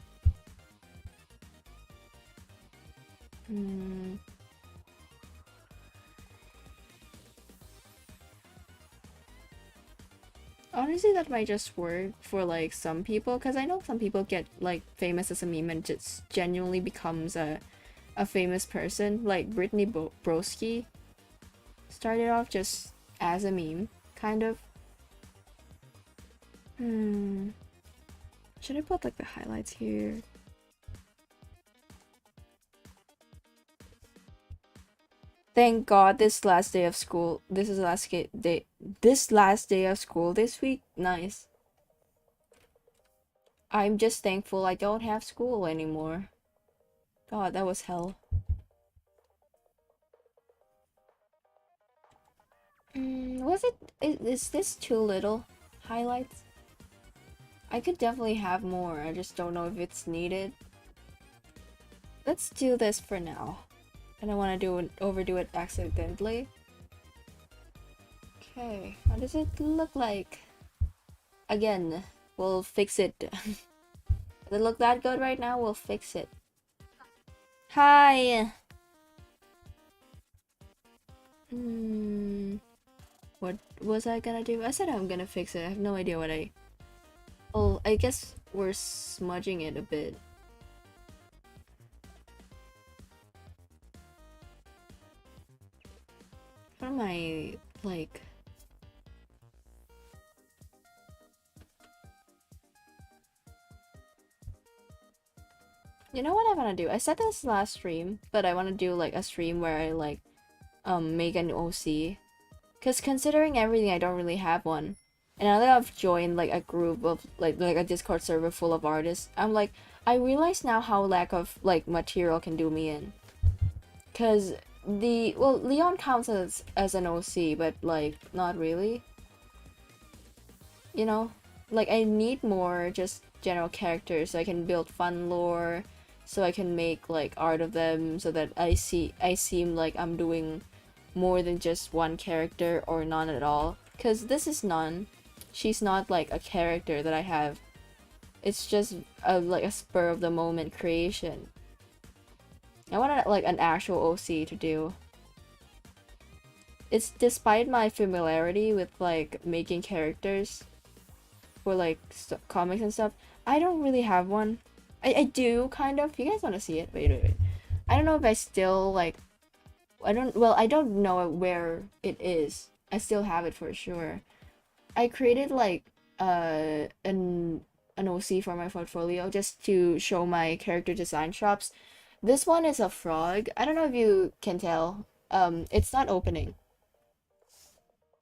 Honestly, that might just work for like some people, because I know some people get like famous as a meme and just genuinely becomes a famous person. Like Brittany Broski started off just as a meme, kind of. Should I put like the highlights here? Thank God this last day of school. This is last day. This last day of school this week. Nice. I'm just thankful I don't have school anymore. God, that was hell. Was it? Is this too little? Highlights? I could definitely have more. I just don't know if it's needed. Let's do this for now. I don't want to overdo it accidentally. Okay, how does it look like? Again, we'll fix it. Does it look that good right now? We'll fix it. Hi! What was I gonna do? I said I'm gonna fix it. I have no idea what I... Oh, I guess we're smudging it a bit. What am I, like... You know what I want to do? I said this last stream, but I want to do like a stream where I like make an OC. Because considering everything, I don't really have one. And now that I've joined like a group of like a Discord server full of artists, I'm like, I realize now how lack of like material can do me in. Because well, Leon counts as an OC, but like not really. You know? Like I need more just general characters so I can build fun lore, so I can make like art of them, so that I seem like I'm doing more than just one character or none at all. Because this is none. She's not like a character that I have. It's just like a spur of the moment creation. I want like an actual OC to do. It's despite my familiarity with like making characters for like comics and stuff, I don't really have one. I do kind of. You guys want to see it? Wait. I don't know if I still like. I don't know where it is. I still have it for sure. I created like an OC for my portfolio just to show my character design shops. This one is a frog. I don't know if you can tell. It's not opening.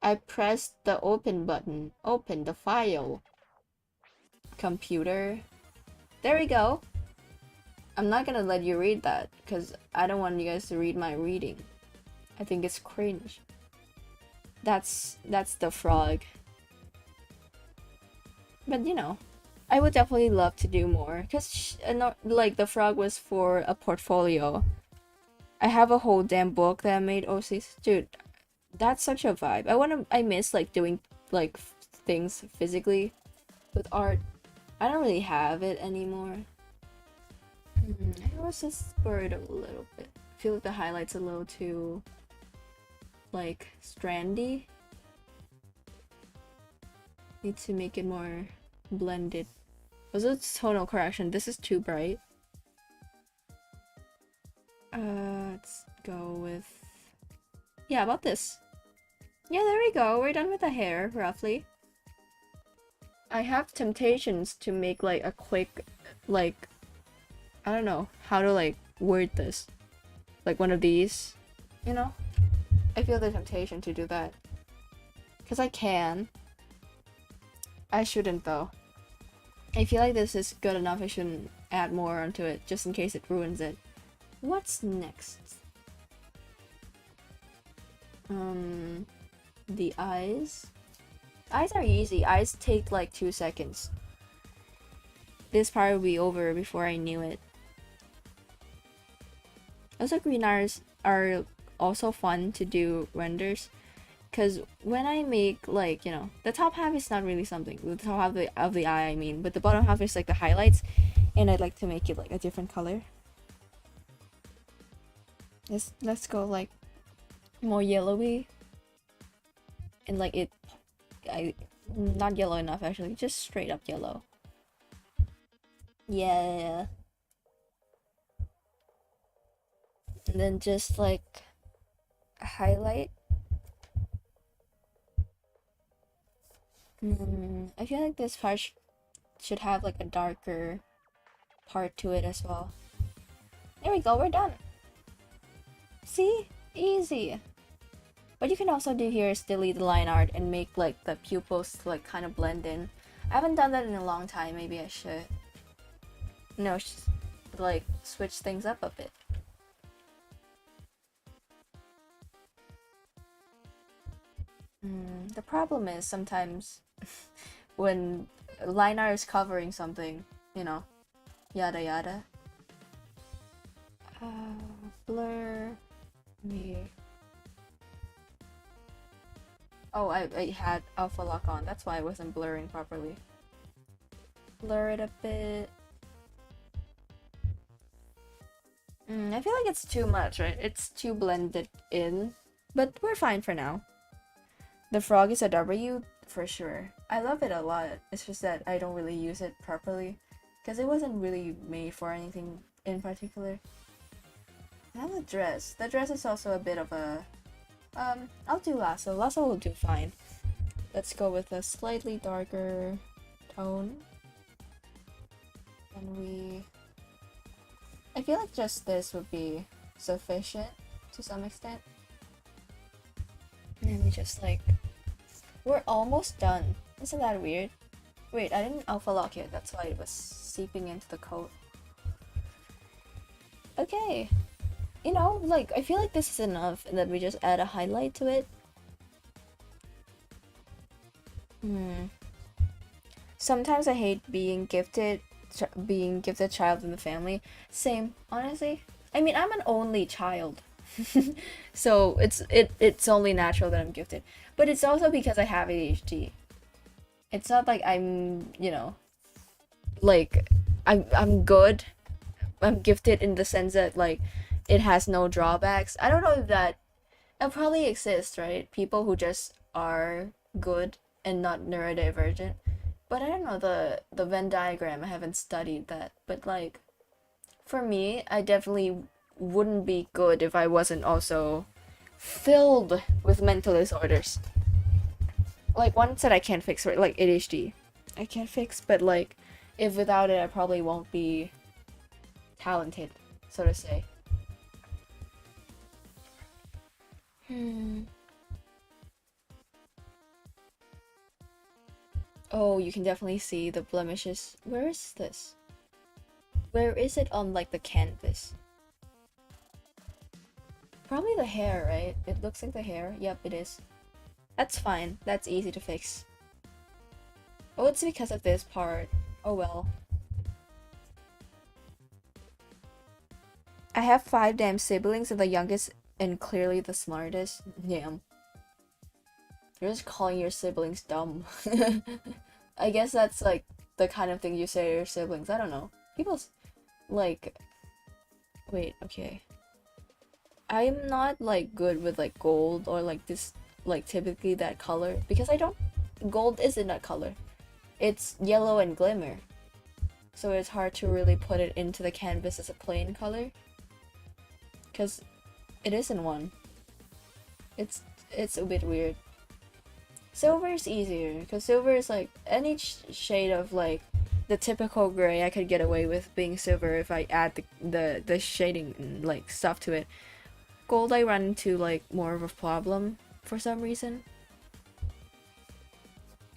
I pressed the open button. Open the file. Computer. There we go. I'm not gonna let you read that because I don't want you guys to read my reading. I think it's cringe. That's the frog. But you know, I would definitely love to do more because like the frog was for a portfolio. I have a whole damn book that I made OCs. Dude, that's such a vibe. I miss like doing like things physically with art. I don't really have it anymore. I was just spurred a little bit. I feel like the highlight's a little too like strandy. Need to make it more blended. Was it tonal correction? This is too bright. Let's go with... yeah, about this. Yeah, there we go. We're done with the hair, roughly. I have temptations to make like a quick, like, I don't know how to like word this. Like one of these, you know? I feel the temptation to do that. Because I can. I shouldn't though. I feel like this is good enough. I shouldn't add more onto it just in case it ruins it. What's next? The eyes. Eyes are easy. Eyes take like 2 seconds. This part will be over before I knew it. Also, green eyes are also fun to do renders. Because when I make, like, you know, the top half is not really something. The top half of the eye, I mean. But the bottom half is like the highlights. And I'd like to make it like a different color. Let's go like more yellowy. And like it... not yellow enough actually, just straight up yellow. Yeah. And then just like a highlight. I feel like this part should have like a darker part to it as well. There we go, we're done. See? Easy. What you can also do here is delete the line art and make like the pupils like kind of blend in. I haven't done that in a long time, maybe I should. No, like switch things up a bit. The problem is sometimes when line art is covering something, you know, yada yada. Blur me. Oh, I had alpha lock on. That's why I wasn't blurring properly. Blur it a bit. I feel like it's too much, right? It's too blended in. But we're fine for now. The frog is a W for sure. I love it a lot. It's just that I don't really use it properly. Because it wasn't really made for anything in particular. Now the dress. The dress is also a bit of a... I'll do lasso. Lasso will do fine. Let's go with a slightly darker tone. And I feel like just this would be sufficient to some extent. And then we just like... we're almost done. Isn't that weird? Wait, I didn't alpha lock yet. That's why it was seeping into the coat. Okay. You know, like, I feel like this is enough, and then we just add a highlight to it. Sometimes I hate being gifted child in the family. Same, honestly. I mean, I'm an only child. So it's only natural that I'm gifted. But it's also because I have ADHD. It's not like I'm, you know, like, I'm good. I'm gifted in the sense that, like, it has no drawbacks. I don't know if that... it probably exists, right? People who just are good and not neurodivergent. But I don't know, the Venn diagram, I haven't studied that. But like, for me, I definitely wouldn't be good if I wasn't also filled with mental disorders. Like ones that I can't fix, right? Like ADHD. I can't fix, but like, if without it, I probably won't be talented, so to say. Oh, you can definitely see the blemishes. Where is this? Where is it on like the canvas? Probably the hair, right? It looks like the hair. Yep, it is. That's fine. That's easy to fix. Oh, it's because of this part. Oh well. I have 5 damn siblings and the youngest and clearly the smartest. Damn. You're just calling your siblings dumb. I guess that's like the kind of thing you say to your siblings. I don't know. People's like... wait, okay. I'm not like good with like gold or like this, like typically that color, because I don't gold isn't that color. It's yellow and glimmer. So it's hard to really put it into the canvas as a plain color. Because it isn't one. It's a bit weird. Silver is easier, because silver is like any shade of like the typical gray I could get away with being silver if I add the shading like stuff to it. Gold I run into like more of a problem for some reason.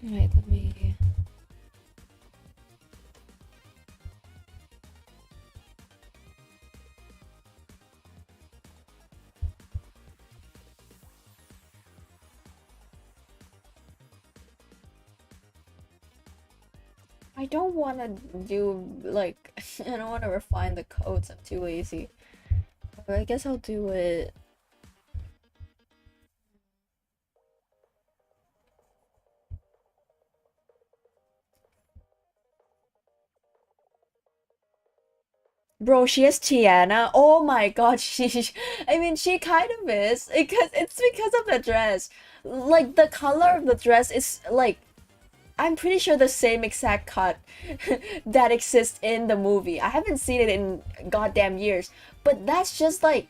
Alright, let me... I don't want to do, like, I don't want to refine the codes, I'm too lazy. But I guess I'll do it... Bro, she is Tiana. Oh my god, I mean, she kind of is. It's because of the dress. Like, the color of the dress is, like... I'm pretty sure the same exact cut that exists in the movie. I haven't seen it in goddamn years. But that's just like...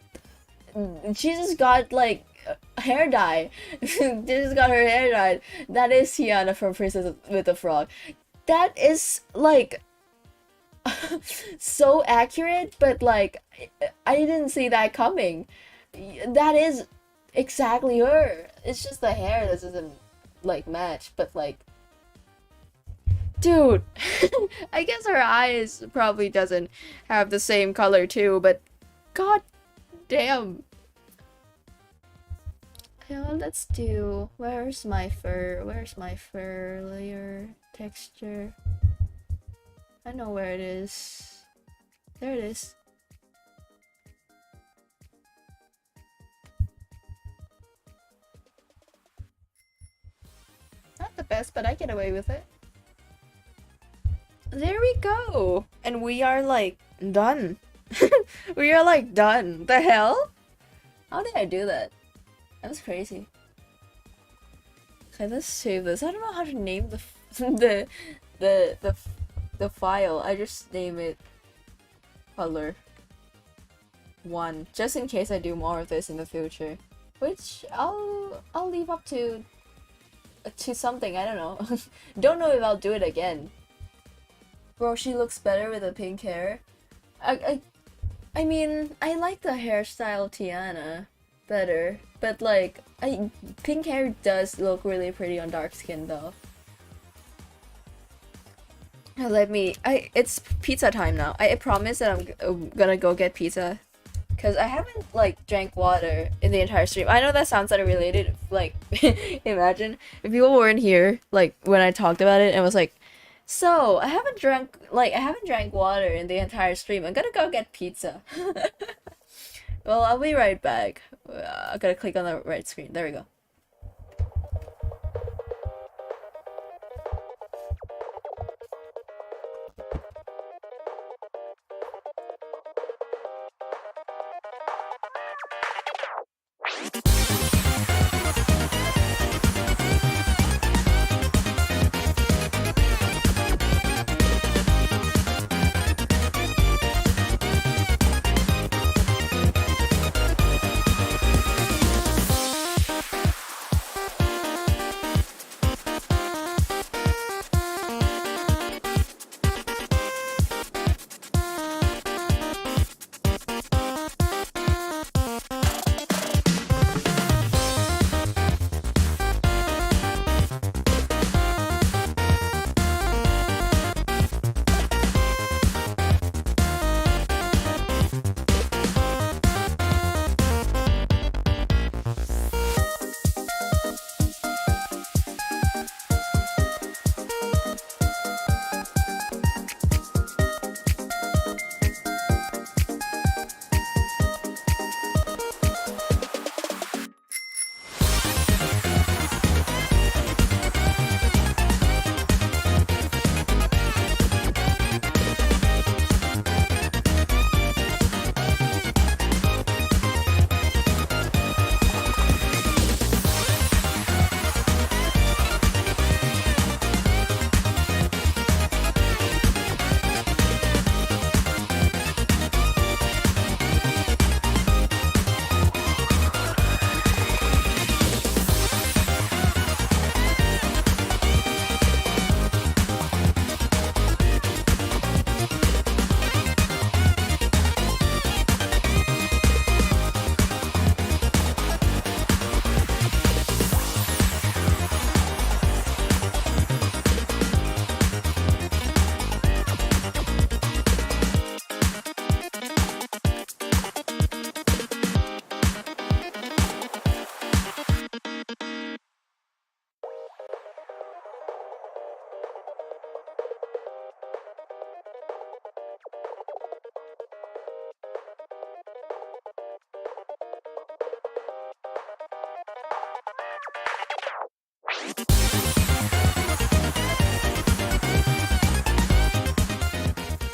She just got like hair dye. She just got her hair dyed. That is Tiana from Princess with the Frog. That is like... so accurate, but like... I didn't see that coming. That is exactly her. It's just the hair that doesn't like match, but like... Dude, I guess her eyes probably doesn't have the same color too, but god damn. Yeah, let's do... Where's my fur layer texture? I know where it is. There it is. Not the best, but I get away with it. There we go! And we are like done. We are like done. The hell? How did I do that? That was crazy. Okay, let's save this. I don't know how to name the file. I just name it color 1, just in case I do more of this in the future. Which I'll leave up to something, I don't know. Don't know if I'll do it again. Bro, she looks better with the pink hair. I mean, I like the hairstyle Tiana better, but like, pink hair does look really pretty on dark skin though. It's pizza time now. I promise that I'm gonna go get pizza. Cause I haven't like drank water in the entire stream. I know that sounds unrelated, like, imagine if people weren't here, like, when I talked about it and was like, so, I haven't drank water in the entire stream. I'm gonna go get pizza. Well, I'll be right back. I gotta click on the right screen. There we go.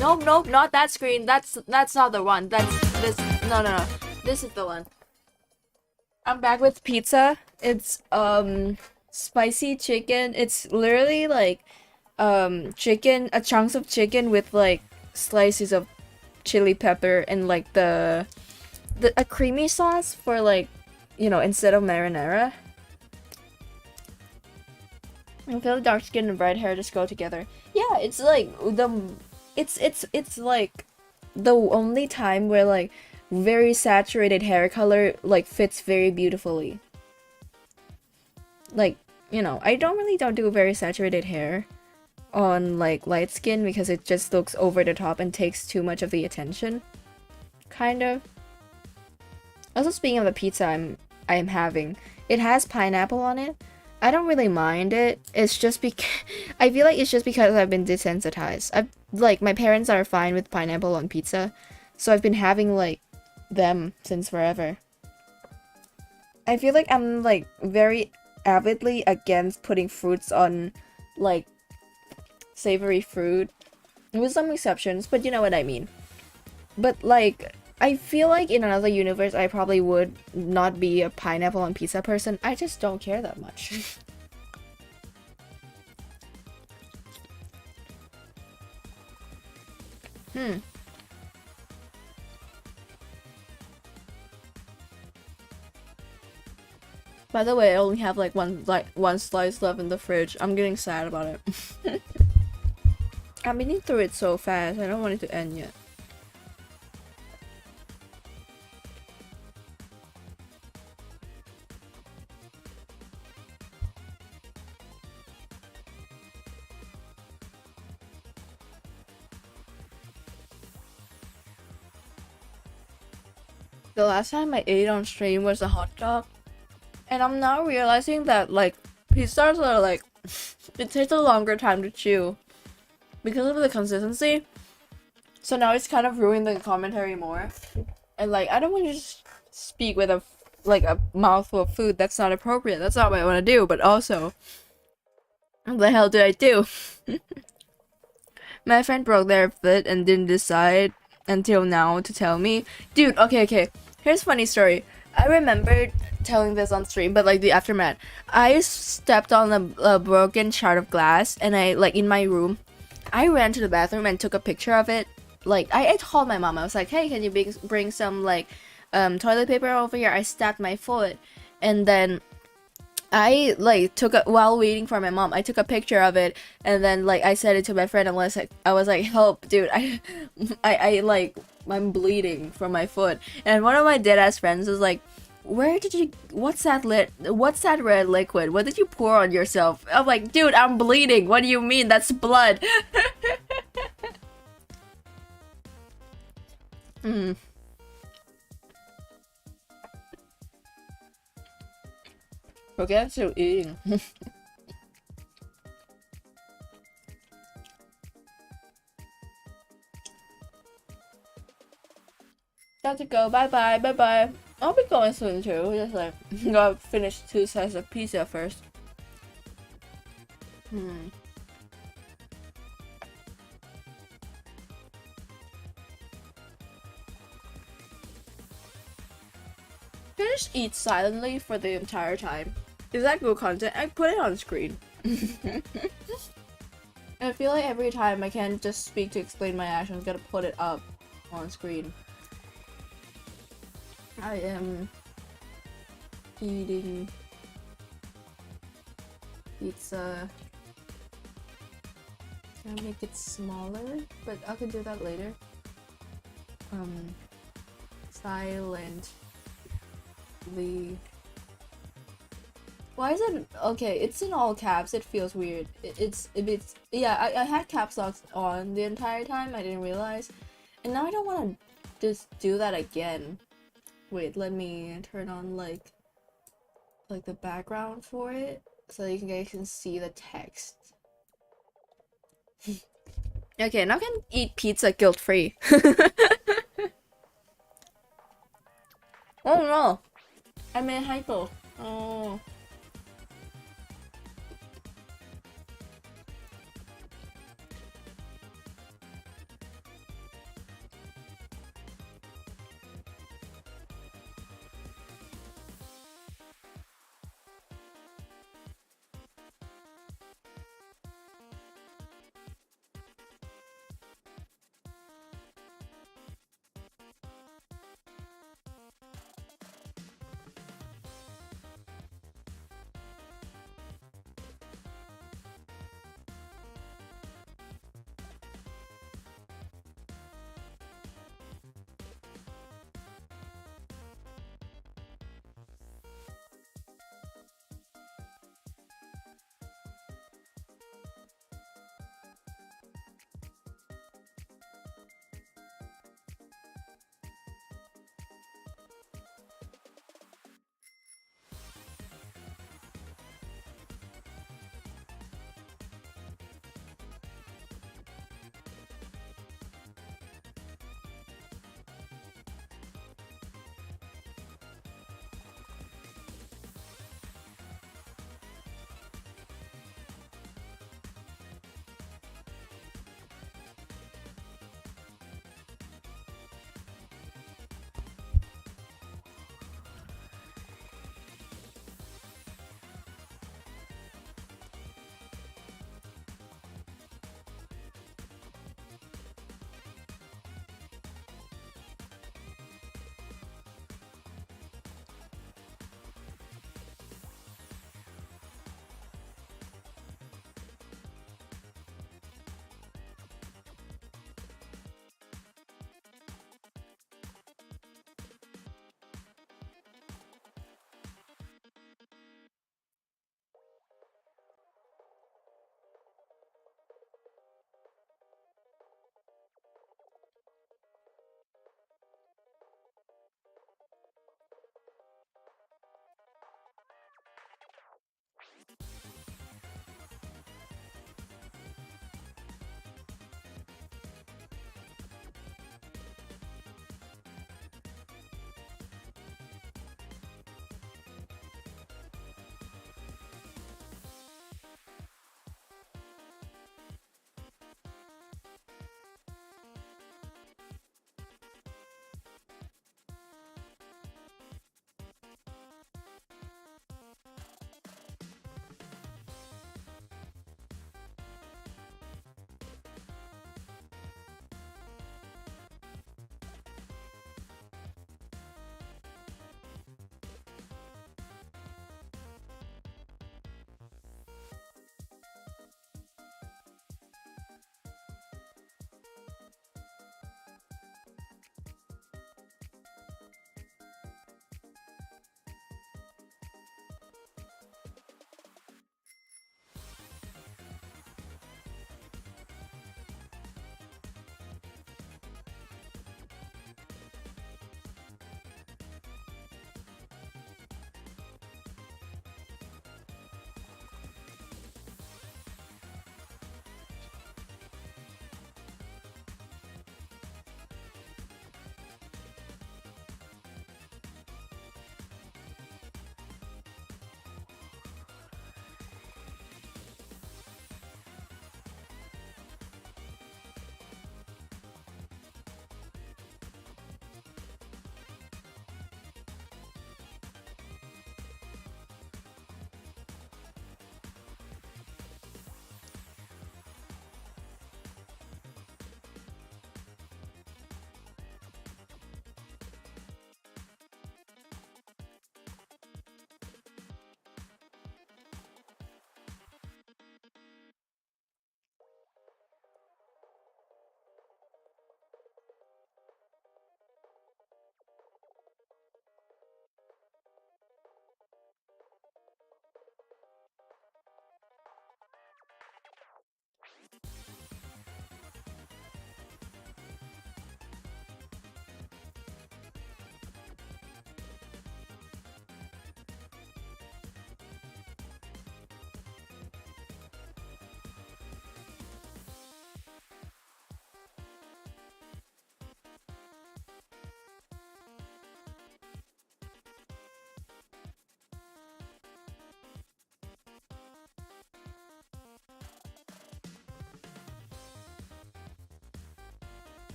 Nope, nope, not that screen. That's not the one. That's this. No, no, no. This is the one. I'm back with pizza. It's spicy chicken. It's literally like chicken, chunks of chicken with like slices of chili pepper and like a creamy sauce for like, you know, instead of marinara. I feel dark skin and red hair just go together. Yeah, it's like it's like the only time where like very saturated hair color like fits very beautifully. Like, you know, I don't do very saturated hair on like light skin because it just looks over the top and takes too much of the attention. Kind of. Also, speaking of the pizza I'm having, it has pineapple on it. I don't really mind it. It's just because I feel like it's just because I've been desensitized. Like my parents are fine with pineapple on pizza, so I've been having like them since forever. I feel like I'm like very avidly against putting fruits on like savory fruit, with some exceptions, but you know what I mean. But like I feel like in another universe I probably would not be a pineapple on pizza person. I just don't care that much. By the way, I only have like one slice left in the fridge. I'm getting sad about it. I'm eating through it so fast. I don't want it to end yet. The last time I ate on stream was a hot dog. And I'm now realizing that like pizzas are like it takes a longer time to chew because of the consistency. So now it's kind of ruining the commentary more. And like I don't want to just speak with a mouthful of food. That's not appropriate. That's not what I want to do. But also, what the hell did I do? My friend broke their foot and didn't decide until now to tell me. Dude, okay. Here's a funny story. I remember telling this on stream, but like the aftermath. I stepped on a broken shard of glass, and I like in my room. I ran to the bathroom and took a picture of it. Like I told my mom, I was like, "Hey, can you bring some like toilet paper over here?" I stabbed my foot, and then I like while waiting for my mom. I took a picture of it, and then like I sent it to my friend. And I was like, "Help, dude! I like I'm bleeding from my foot." And one of my dead ass friends was like, what's that red liquid? What did you pour on yourself? I'm like, dude, I'm bleeding. What do you mean? That's blood. Okay, I'm still eating. Got to go. Bye-bye. I'll be going soon too. Just like gotta finish 2 slices of pizza first. Can I just eat silently for the entire time? Is that good content? I put it on screen. I feel like every time I can't just speak to explain my actions, gotta put it up on screen. I am eating pizza. Can I make it smaller? But I can do that later. Silently. Why is it okay? It's in all caps. It feels weird. It's yeah. I had caps locks on the entire time. I didn't realize, and now I don't want to just do that again. Wait, let me turn on like the background for it so you guys can see the text. Okay, now I can eat pizza guilt-free. Oh no! I made hypo. Oh.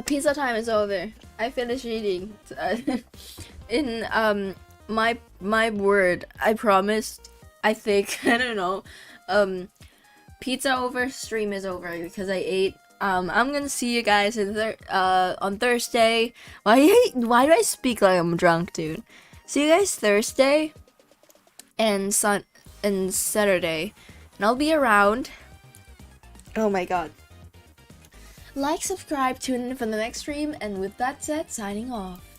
Pizza time is over. I finished eating. In my word, I promised. I think I don't know. Pizza over, stream is over because I ate. I'm gonna see you guys on Thursday. Why do I speak like I'm drunk, dude? See you guys Thursday and Saturday, and I'll be around. Oh my god. Like, subscribe, tune in for the next stream, and with that said, signing off.